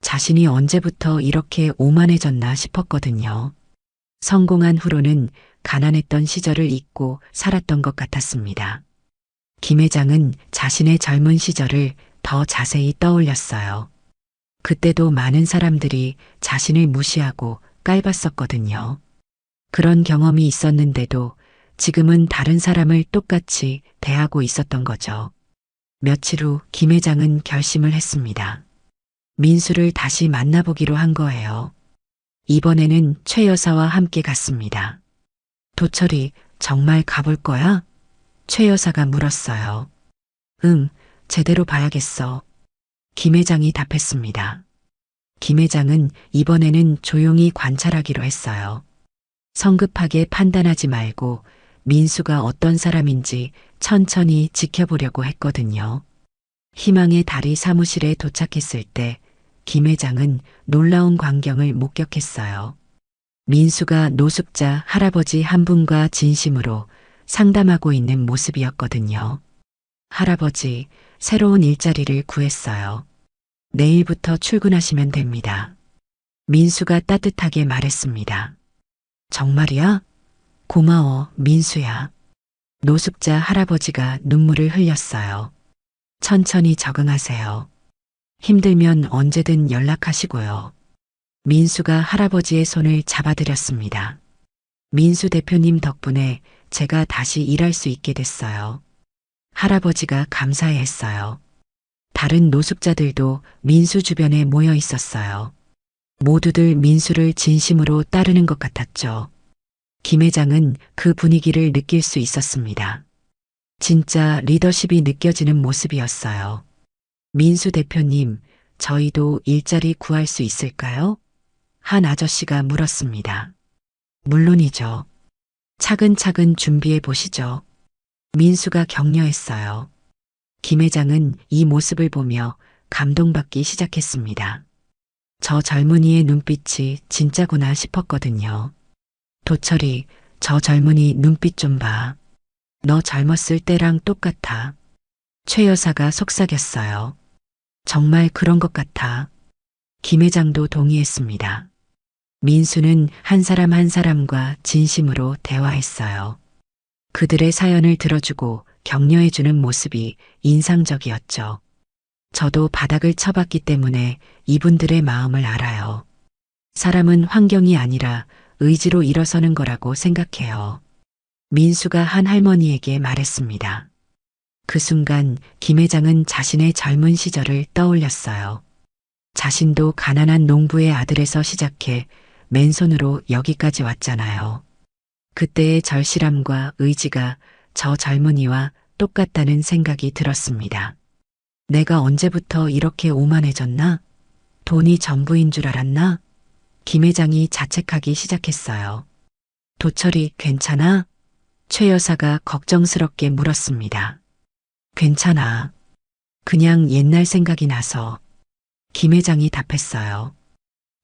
자신이 언제부터 이렇게 오만해졌나 싶었거든요. 성공한 후로는 가난했던 시절을 잊고 살았던 것 같았습니다. 김 회장은 자신의 젊은 시절을 더 자세히 떠올렸어요. 그때도 많은 사람들이 자신을 무시하고 깔봤었거든요. 그런 경험이 있었는데도 지금은 다른 사람을 똑같이 대하고 있었던 거죠. 며칠 후 김 회장은 결심을 했습니다. 민수를 다시 만나보기로 한 거예요. 이번에는 최 여사와 함께 갔습니다. 도철이 정말 가볼 거야? 최 여사가 물었어요. 응, 제대로 봐야겠어. 김 회장이 답했습니다. 김 회장은 이번에는 조용히 관찰하기로 했어요. 성급하게 판단하지 말고 민수가 어떤 사람인지 천천히 지켜보려고 했거든요. 희망의 달이 사무실에 도착했을 때 김 회장은 놀라운 광경을 목격했어요. 민수가 노숙자 할아버지 한 분과 진심으로 상담하고 있는 모습이었거든요. 할아버지, 새로운 일자리를 구했어요. 내일부터 출근하시면 됩니다. 민수가 따뜻하게 말했습니다. 정말이야? 고마워, 민수야. 노숙자 할아버지가 눈물을 흘렸어요. 천천히 적응하세요. 힘들면 언제든 연락하시고요. 민수가 할아버지의 손을 잡아드렸습니다. 민수 대표님 덕분에 제가 다시 일할 수 있게 됐어요. 할아버지가 감사해했어요. 다른 노숙자들도 민수 주변에 모여 있었어요. 모두들 민수를 진심으로 따르는 것 같았죠. 김 회장은 그 분위기를 느낄 수 있었습니다. 진짜 리더십이 느껴지는 모습이었어요. 민수 대표님, 저희도 일자리 구할 수 있을까요? 한 아저씨가 물었습니다. 물론이죠. 차근차근 준비해 보시죠. 민수가 격려했어요. 김 회장은 이 모습을 보며 감동받기 시작했습니다. 저 젊은이의 눈빛이 진짜구나 싶었거든요. 도철이, 저 젊은이 눈빛 좀 봐. 너 젊었을 때랑 똑같아. 최 여사가 속삭였어요. 정말 그런 것 같아. 김 회장도 동의했습니다. 민수는 한 사람 한 사람과 진심으로 대화했어요. 그들의 사연을 들어주고 격려해주는 모습이 인상적이었죠. 저도 바닥을 쳐봤기 때문에 이분들의 마음을 알아요. 사람은 환경이 아니라 의지로 일어서는 거라고 생각해요. 민수가 한 할머니에게 말했습니다. 그 순간 김 회장은 자신의 젊은 시절을 떠올렸어요. 자신도 가난한 농부의 아들에서 시작해 맨손으로 여기까지 왔잖아요. 그때의 절실함과 의지가 저 젊은이와 똑같다는 생각이 들었습니다. 내가 언제부터 이렇게 오만해졌나? 돈이 전부인 줄 알았나? 김 회장이 자책하기 시작했어요. 도철이 괜찮아? 최 여사가 걱정스럽게 물었습니다. 괜찮아. 그냥 옛날 생각이 나서. 김 회장이 답했어요.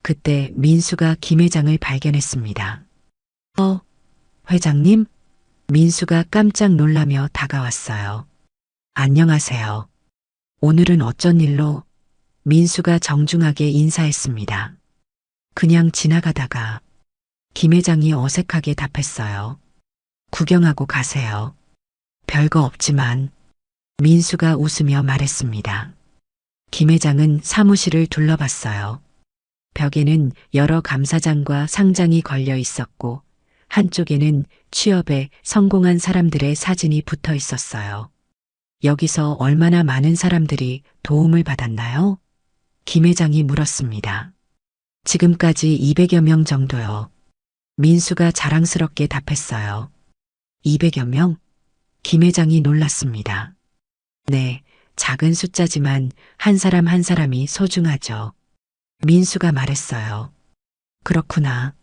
그때 민수가 김 회장을 발견했습니다. 회장님? 민수가 깜짝 놀라며 다가왔어요. 안녕하세요. 오늘은 어쩐 일로? 민수가 정중하게 인사했습니다. 그냥 지나가다가. 김 회장이 어색하게 답했어요. 구경하고 가세요. 별거 없지만. 민수가 웃으며 말했습니다. 김 회장은 사무실을 둘러봤어요. 벽에는 여러 감사장과 상장이 걸려 있었고 한쪽에는 취업에 성공한 사람들의 사진이 붙어 있었어요. 여기서 얼마나 많은 사람들이 도움을 받았나요? 김 회장이 물었습니다. 지금까지 200여 명 정도요. 민수가 자랑스럽게 답했어요. 200여 명? 김 회장이 놀랐습니다. 네, 작은 숫자지만 한 사람 한 사람이 소중하죠. 민수가 말했어요. 그렇구나.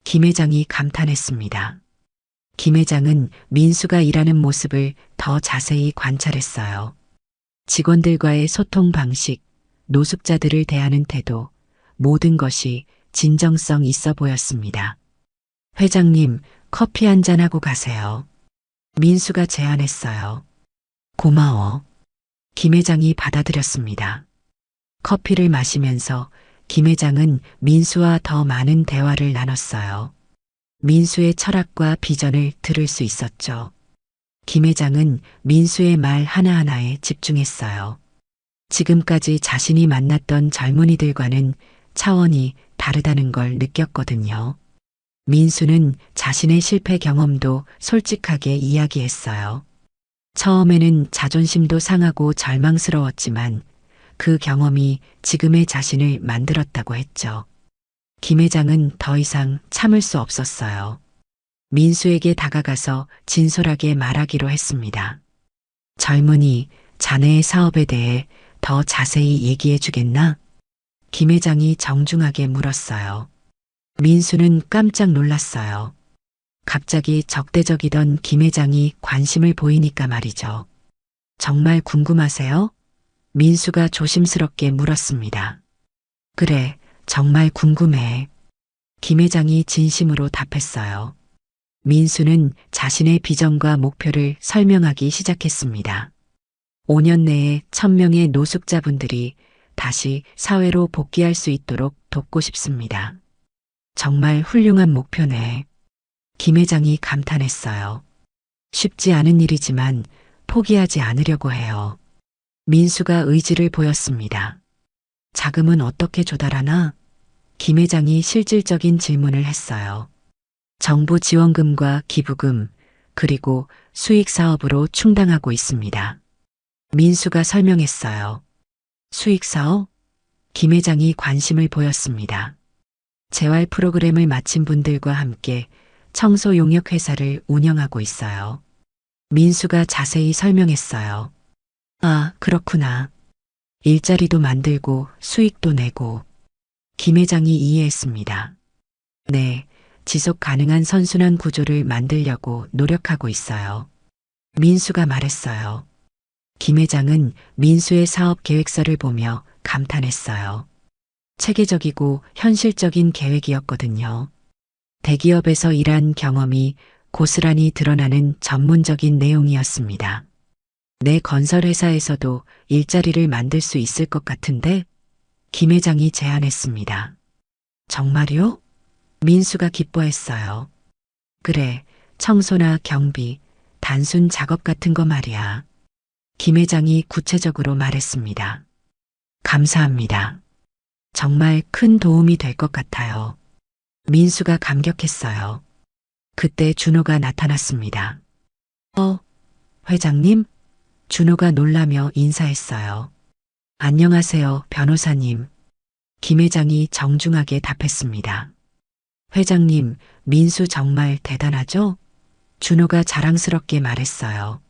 김 회장이 감탄했습니다. 김 회장은 민수가 일하는 모습을 더 자세히 관찰했어요. 직원들과의 소통 방식, 노숙자들을 대하는 태도, 모든 것이 진정성 있어 보였습니다. 회장님, 커피 한잔하고 가세요. 민수가 제안했어요. 고마워. 김 회장이 받아들였습니다. 커피를 마시면서 김 회장은 민수와 더 많은 대화를 나눴어요. 민수의 철학과 비전을 들을 수 있었죠. 김 회장은 민수의 말 하나하나에 집중했어요. 지금까지 자신이 만났던 젊은이들과는 차원이 다르다는 걸 느꼈거든요. 민수는 자신의 실패 경험도 솔직하게 이야기했어요. 처음에는 자존심도 상하고 절망스러웠지만 그 경험이 지금의 자신을 만들었다고 했죠. 김 회장은 더 이상 참을 수 없었어요. 민수에게 다가가서 진솔하게 말하기로 했습니다. 젊은이, 자네의 사업에 대해 더 자세히 얘기해 주겠나? 김 회장이 정중하게 물었어요. 민수는 깜짝 놀랐어요. 갑자기 적대적이던 김 회장이 관심을 보이니까 말이죠. 정말 궁금하세요? 민수가 조심스럽게 물었습니다. 그래, 정말 궁금해. 김 회장이 진심으로 답했어요. 민수는 자신의 비전과 목표를 설명하기 시작했습니다. 5년 내에 1000명의 노숙자분들이 다시 사회로 복귀할 수 있도록 돕고 싶습니다. 정말 훌륭한 목표네. 김 회장이 감탄했어요. 쉽지 않은 일이지만 포기하지 않으려고 해요. 민수가 의지를 보였습니다. 자금은 어떻게 조달하나? 김 회장이 실질적인 질문을 했어요. 정부 지원금과 기부금, 그리고 수익 사업으로 충당하고 있습니다. 민수가 설명했어요. 수익 사업? 김 회장이 관심을 보였습니다. 재활 프로그램을 마친 분들과 함께 청소 용역 회사를 운영하고 있어요. 민수가 자세히 설명했어요. 아, 그렇구나. 일자리도 만들고 수익도 내고. 김 회장이 이해했습니다. 네, 지속 가능한 선순환 구조를 만들려고 노력하고 있어요. 민수가 말했어요. 김 회장은 민수의 사업 계획서를 보며 감탄했어요. 체계적이고 현실적인 계획이었거든요. 대기업에서 일한 경험이 고스란히 드러나는 전문적인 내용이었습니다. 내 건설회사에서도 일자리를 만들 수 있을 것 같은데? 김 회장이 제안했습니다. 정말요? 민수가 기뻐했어요. 그래, 청소나 경비, 단순 작업 같은 거 말이야. 김 회장이 구체적으로 말했습니다. 감사합니다. 정말 큰 도움이 될 것 같아요. 민수가 감격했어요. 그때 준호가 나타났습니다. 회장님? 준호가 놀라며 인사했어요. 안녕하세요, 변호사님. 김 회장이 정중하게 답했습니다. 회장님, 민수 정말 대단하죠? 준호가 자랑스럽게 말했어요.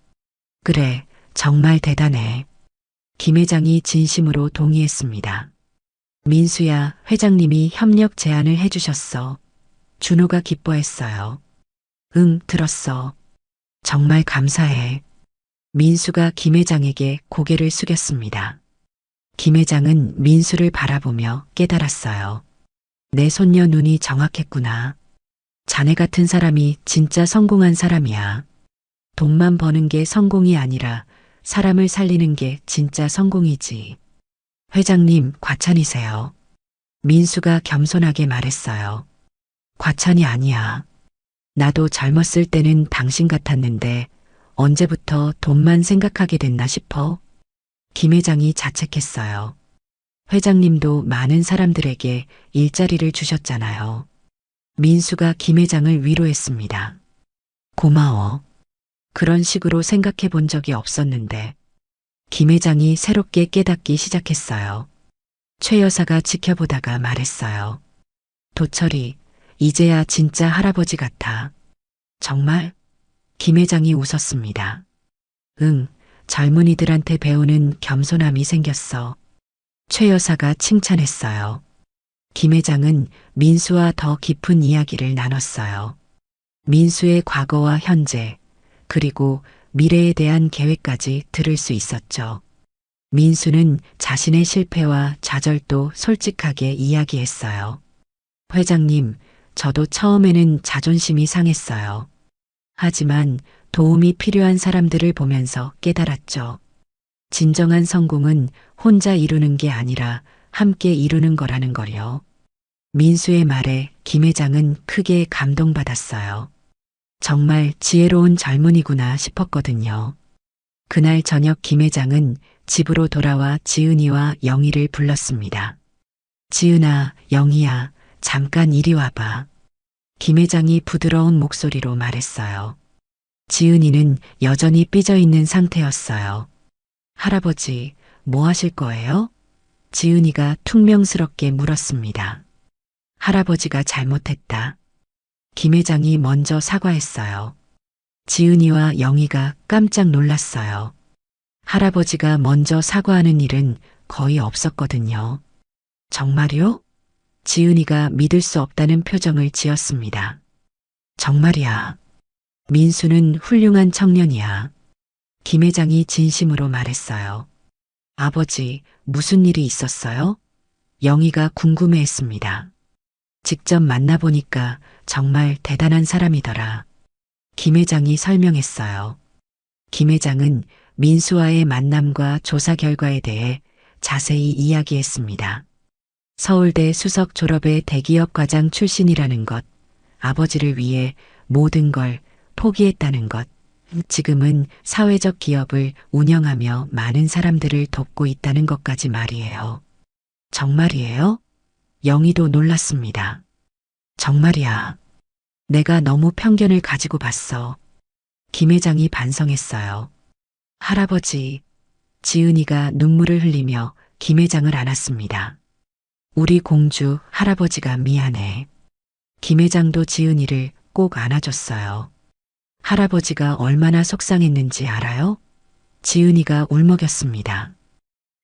그래, 정말 대단해. 김 회장이 진심으로 동의했습니다. 민수야, 회장님이 협력 제안을 해주셨어. 준호가 기뻐했어요. 응, 들었어. 정말 감사해. 민수가 김 회장에게 고개를 숙였습니다. 김 회장은 민수를 바라보며 깨달았어요. 내 손녀 눈이 정확했구나. 자네 같은 사람이 진짜 성공한 사람이야. 돈만 버는 게 성공이 아니라 사람을 살리는 게 진짜 성공이지. 회장님, 과찬이세요. 민수가 겸손하게 말했어요. 과찬이 아니야. 나도 젊었을 때는 당신 같았는데 언제부터 돈만 생각하게 됐나 싶어? 김 회장이 자책했어요. 회장님도 많은 사람들에게 일자리를 주셨잖아요. 민수가 김 회장을 위로했습니다. 고마워. 그런 식으로 생각해 본 적이 없었는데. 김 회장이 새롭게 깨닫기 시작했어요. 최 여사가 지켜보다가 말했어요. 도철이, 이제야 진짜 할아버지 같아. 정말? 김 회장이 웃었습니다. 응, 젊은이들한테 배우는 겸손함이 생겼어. 최 여사가 칭찬했어요. 김 회장은 민수와 더 깊은 이야기를 나눴어요. 민수의 과거와 현재, 그리고 미래에 대한 계획까지 들을 수 있었죠. 민수는 자신의 실패와 좌절도 솔직하게 이야기했어요. 회장님, 저도 처음에는 자존심이 상했어요. 하지만 도움이 필요한 사람들을 보면서 깨달았죠. 진정한 성공은 혼자 이루는 게 아니라 함께 이루는 거라는 걸요. 민수의 말에 김 회장은 크게 감동받았어요. 정말 지혜로운 젊은이구나 싶었거든요. 그날 저녁 김 회장은 집으로 돌아와 지은이와 영희를 불렀습니다. 지은아, 영희야, 잠깐 이리 와봐. 김 회장이 부드러운 목소리로 말했어요. 지은이는 여전히 삐져 있는 상태였어요. 할아버지, 뭐 하실 거예요? 지은이가 퉁명스럽게 물었습니다. 할아버지가 잘못했다. 김 회장이 먼저 사과했어요. 지은이와 영희가 깜짝 놀랐어요. 할아버지가 먼저 사과하는 일은 거의 없었거든요. 정말요? 지은이가 믿을 수 없다는 표정을 지었습니다. 정말이야. 민수는 훌륭한 청년이야. 김 회장이 진심으로 말했어요. 아버지, 무슨 일이 있었어요? 영희가 궁금해했습니다. 직접 만나보니까 정말 대단한 사람이더라. 김 회장이 설명했어요. 김 회장은 민수와의 만남과 조사 결과에 대해 자세히 이야기했습니다. 서울대 수석 졸업의 대기업 과장 출신이라는 것, 아버지를 위해 모든 걸 포기했다는 것, 지금은 사회적 기업을 운영하며 많은 사람들을 돕고 있다는 것까지 말이에요. 정말이에요? 영희도 놀랐습니다. 정말이야. 내가 너무 편견을 가지고 봤어. 김 회장이 반성했어요. 할아버지, 지은이가 눈물을 흘리며 김 회장을 안았습니다. 우리 공주 할아버지가 미안해. 김 회장도 지은이를 꼭 안아줬어요. 할아버지가 얼마나 속상했는지 알아요? 지은이가 울먹였습니다.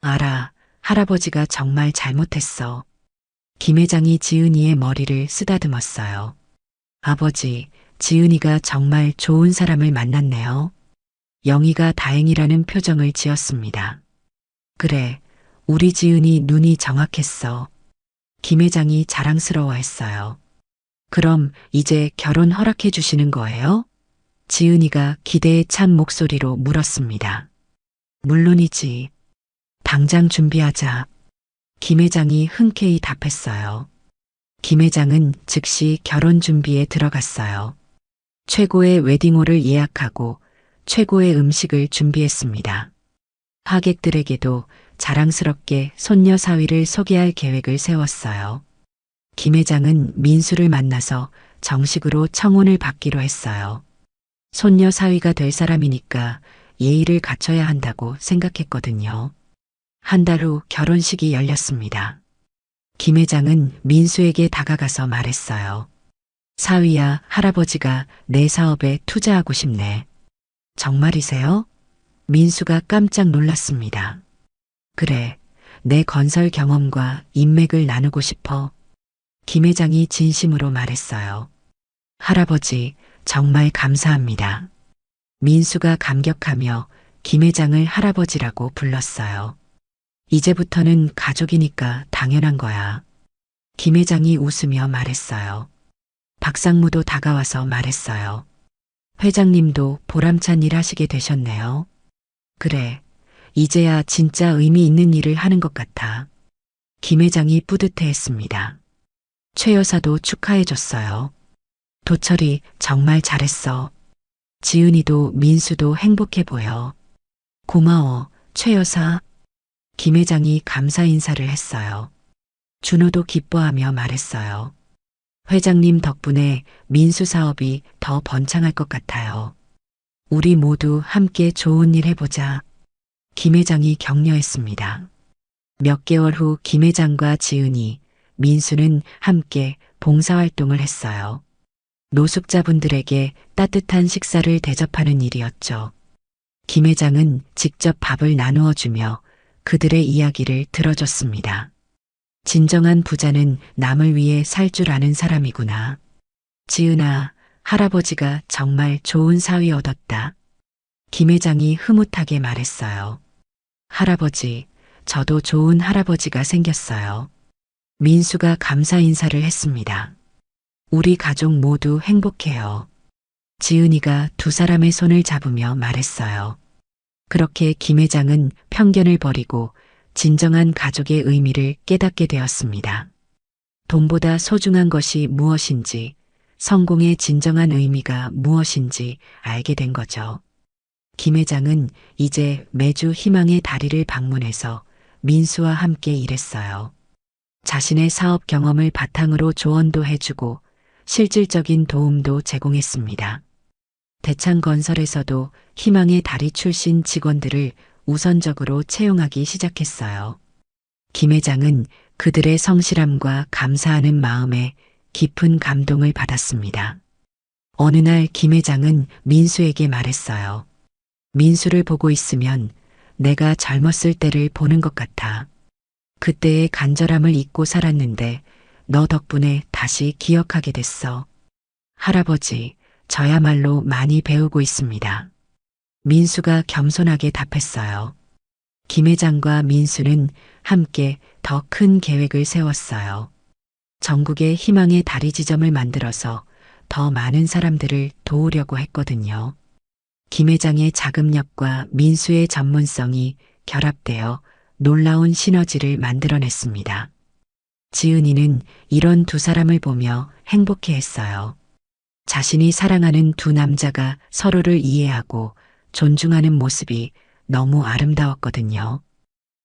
알아, 할아버지가 정말 잘못했어. 김 회장이 지은이의 머리를 쓰다듬었어요. 아버지, 지은이가 정말 좋은 사람을 만났네요. 영희가 다행이라는 표정을 지었습니다. 그래, 우리 지은이 눈이 정확했어. 김 회장이 자랑스러워했어요. 그럼 이제 결혼 허락해 주시는 거예요? 지은이가 기대에 찬 목소리로 물었습니다. 물론이지. 당장 준비하자. 김 회장이 흔쾌히 답했어요. 김 회장은 즉시 결혼 준비에 들어갔어요. 최고의 웨딩홀을 예약하고 최고의 음식을 준비했습니다. 하객들에게도 자랑스럽게 손녀 사위를 소개할 계획을 세웠어요. 김 회장은 민수를 만나서 정식으로 청혼을 받기로 했어요. 손녀 사위가 될 사람이니까 예의를 갖춰야 한다고 생각했거든요. 한 달 후 결혼식이 열렸습니다. 김 회장은 민수에게 다가가서 말했어요. 사위야, 할아버지가 내 사업에 투자하고 싶네. 정말이세요? 민수가 깜짝 놀랐습니다. 그래, 내 건설 경험과 인맥을 나누고 싶어. 김 회장이 진심으로 말했어요. 할아버지, 정말 감사합니다. 민수가 감격하며 김 회장을 할아버지라고 불렀어요. 이제부터는 가족이니까 당연한 거야. 김 회장이 웃으며 말했어요. 박상무도 다가와서 말했어요. 회장님도 보람찬 일 하시게 되셨네요. 그래, 이제야 진짜 의미 있는 일을 하는 것 같아. 김 회장이 뿌듯해했습니다. 최 여사도 축하해줬어요. 도철이 정말 잘했어. 지은이도 민수도 행복해 보여. 고마워, 최 여사. 김 회장이 감사 인사를 했어요. 준호도 기뻐하며 말했어요. 회장님 덕분에 민수 사업이 더 번창할 것 같아요. 우리 모두 함께 좋은 일 해보자. 김 회장이 격려했습니다. 몇 개월 후 김 회장과 지은이, 민수는 함께 봉사활동을 했어요. 노숙자분들에게 따뜻한 식사를 대접하는 일이었죠. 김 회장은 직접 밥을 나누어 주며 그들의 이야기를 들어줬습니다. 진정한 부자는 남을 위해 살 줄 아는 사람이구나. 지은아, 할아버지가 정말 좋은 사위 얻었다. 김 회장이 흐뭇하게 말했어요. 할아버지, 저도 좋은 할아버지가 생겼어요. 민수가 감사 인사를 했습니다. 우리 가족 모두 행복해요. 지은이가 두 사람의 손을 잡으며 말했어요. 그렇게 김 회장은 편견을 버리고 진정한 가족의 의미를 깨닫게 되었습니다. 돈보다 소중한 것이 무엇인지, 성공의 진정한 의미가 무엇인지 알게 된 거죠. 김 회장은 이제 매주 희망의 다리를 방문해서 민수와 함께 일했어요. 자신의 사업 경험을 바탕으로 조언도 해주고 실질적인 도움도 제공했습니다. 대창건설에서도 희망의 다리 출신 직원들을 우선적으로 채용하기 시작했어요. 김 회장은 그들의 성실함과 감사하는 마음에 깊은 감동을 받았습니다. 어느 날 김 회장은 민수에게 말했어요. 민수를 보고 있으면 내가 젊었을 때를 보는 것 같아. 그때의 간절함을 잊고 살았는데 너 덕분에 다시 기억하게 됐어. 할아버지, 저야말로 많이 배우고 있습니다. 민수가 겸손하게 답했어요. 김 회장과 민수는 함께 더 큰 계획을 세웠어요. 전국에 희망의 다리 지점을 만들어서 더 많은 사람들을 도우려고 했거든요. 김 회장의 자금력과 민수의 전문성이 결합되어 놀라운 시너지를 만들어냈습니다. 지은이는 이런 두 사람을 보며 행복해했어요. 자신이 사랑하는 두 남자가 서로를 이해하고 존중하는 모습이 너무 아름다웠거든요.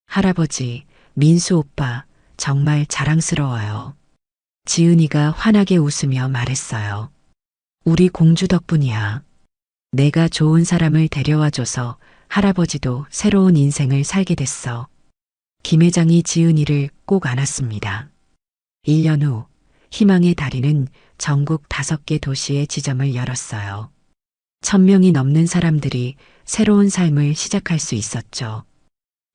할아버지, 민수 오빠, 정말 자랑스러워요. 지은이가 환하게 웃으며 말했어요. 우리 공주 덕분이야. 내가 좋은 사람을 데려와줘서 할아버지도 새로운 인생을 살게 됐어. 김 회장이 지은이를 꼭 안았습니다. 1년 후 희망의 다리는 전국 5개 도시에 지점을 열었어요. 1000명이 넘는 사람들이 새로운 삶을 시작할 수 있었죠.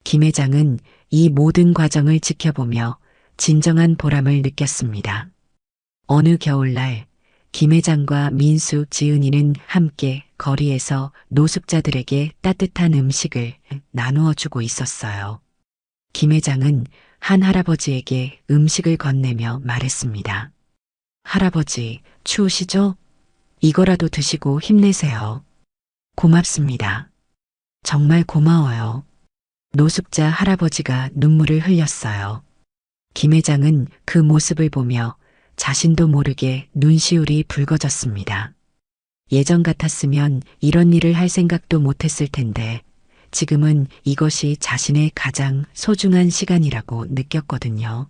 김 회장은 이 모든 과정을 지켜보며 진정한 보람을 느꼈습니다. 어느 겨울날 김 회장과 민수, 지은이는 함께 거리에서 노숙자들에게 따뜻한 음식을 나누어 주고 있었어요. 김 회장은 한 할아버지에게 음식을 건네며 말했습니다. 할아버지, 추우시죠? 이거라도 드시고 힘내세요. 고맙습니다. 정말 고마워요. 노숙자 할아버지가 눈물을 흘렸어요. 김 회장은 그 모습을 보며 자신도 모르게 눈시울이 붉어졌습니다. 예전 같았으면 이런 일을 할 생각도 못했을 텐데 지금은 이것이 자신의 가장 소중한 시간이라고 느꼈거든요.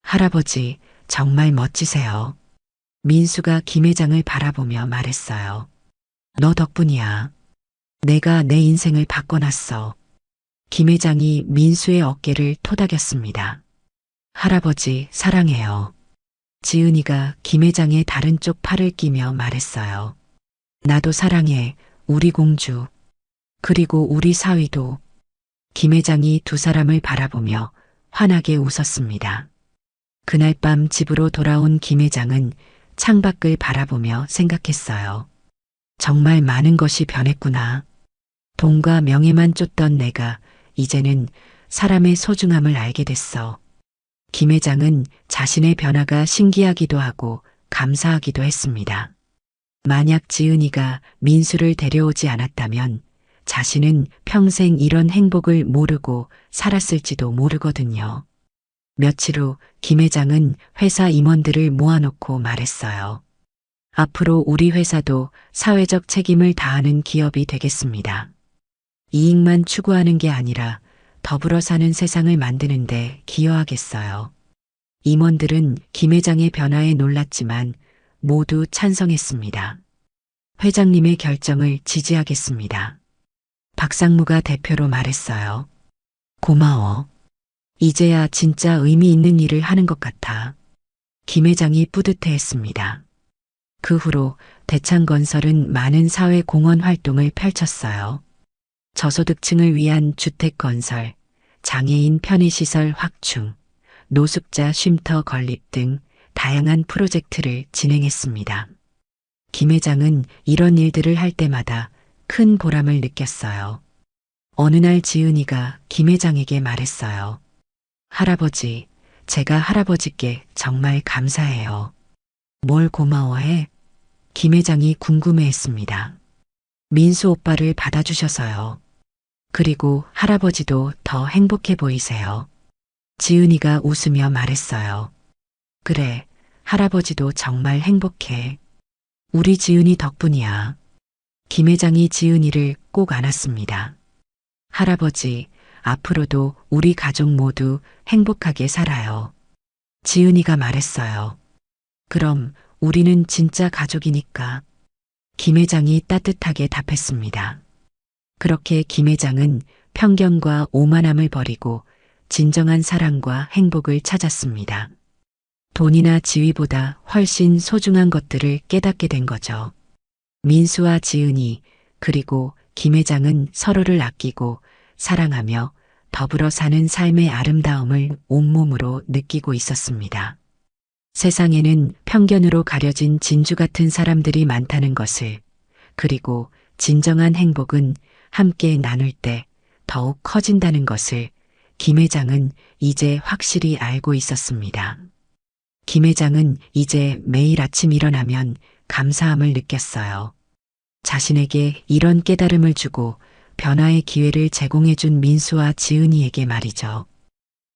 할아버지, 정말 멋지세요. 민수가 김 회장을 바라보며 말했어요. 너 덕분이야. 내가 내 인생을 바꿔놨어. 김 회장이 민수의 어깨를 토닥였습니다. 할아버지, 사랑해요. 지은이가 김 회장의 다른 쪽 팔을 끼며 말했어요. 나도 사랑해, 우리 공주. 그리고 우리 사위도. 김 회장이 두 사람을 바라보며 환하게 웃었습니다. 그날 밤 집으로 돌아온 김 회장은 창밖을 바라보며 생각했어요. 정말 많은 것이 변했구나. 돈과 명예만 쫓던 내가 이제는 사람의 소중함을 알게 됐어. 김 회장은 자신의 변화가 신기하기도 하고 감사하기도 했습니다. 만약 지은이가 민수를 데려오지 않았다면 자신은 평생 이런 행복을 모르고 살았을지도 모르거든요. 며칠 후 김 회장은 회사 임원들을 모아놓고 말했어요. 앞으로 우리 회사도 사회적 책임을 다하는 기업이 되겠습니다. 이익만 추구하는 게 아니라 더불어 사는 세상을 만드는데 기여하겠어요. 임원들은 김 회장의 변화에 놀랐지만 모두 찬성했습니다. 회장님의 결정을 지지하겠습니다. 박상무가 대표로 말했어요. 고마워. 이제야 진짜 의미 있는 일을 하는 것 같아. 김 회장이 뿌듯해했습니다. 그 후로 대창건설은 많은 사회 공헌 활동을 펼쳤어요. 저소득층을 위한 주택 건설, 장애인 편의시설 확충, 노숙자 쉼터 건립 등 다양한 프로젝트를 진행했습니다. 김 회장은 이런 일들을 할 때마다 큰 보람을 느꼈어요. 어느 날 지은이가 김 회장에게 말했어요. 할아버지, 제가 할아버지께 정말 감사해요. 뭘 고마워해? 김 회장이 궁금해했습니다. 민수 오빠를 받아주셔서요. 그리고 할아버지도 더 행복해 보이세요. 지은이가 웃으며 말했어요. 그래, 할아버지도 정말 행복해. 우리 지은이 덕분이야. 김 회장이 지은이를 꼭 안았습니다. 할아버지, 앞으로도 우리 가족 모두 행복하게 살아요. 지은이가 말했어요. 그럼 우리는 진짜 가족이니까. 김 회장이 따뜻하게 답했습니다. 그렇게 김 회장은 편견과 오만함을 버리고 진정한 사랑과 행복을 찾았습니다. 돈이나 지위보다 훨씬 소중한 것들을 깨닫게 된 거죠. 민수와 지은이 그리고 김 회장은 서로를 아끼고 사랑하며 더불어 사는 삶의 아름다움을 온몸으로 느끼고 있었습니다. 세상에는 편견으로 가려진 진주 같은 사람들이 많다는 것을, 그리고 진정한 행복은 함께 나눌 때 더욱 커진다는 것을 김 회장은 이제 확실히 알고 있었습니다. 김 회장은 이제 매일 아침 일어나면 감사함을 느꼈어요. 자신에게 이런 깨달음을 주고 변화의 기회를 제공해준 민수와 지은이에게 말이죠.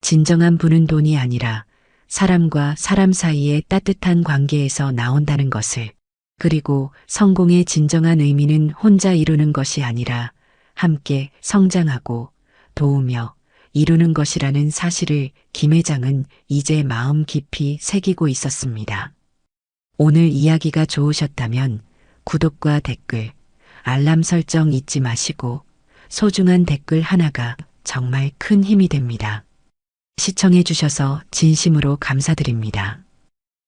진정한 부는 돈이 아니라 사람과 사람 사이의 따뜻한 관계에서 나온다는 것을, 그리고 성공의 진정한 의미는 혼자 이루는 것이 아니라 함께 성장하고 도우며 이루는 것이라는 사실을 김 회장은 이제 마음 깊이 새기고 있었습니다. 오늘 이야기가 좋으셨다면 구독과 댓글, 알람 설정 잊지 마시고 소중한 댓글 하나가 정말 큰 힘이 됩니다. 시청해 주셔서 진심으로 감사드립니다.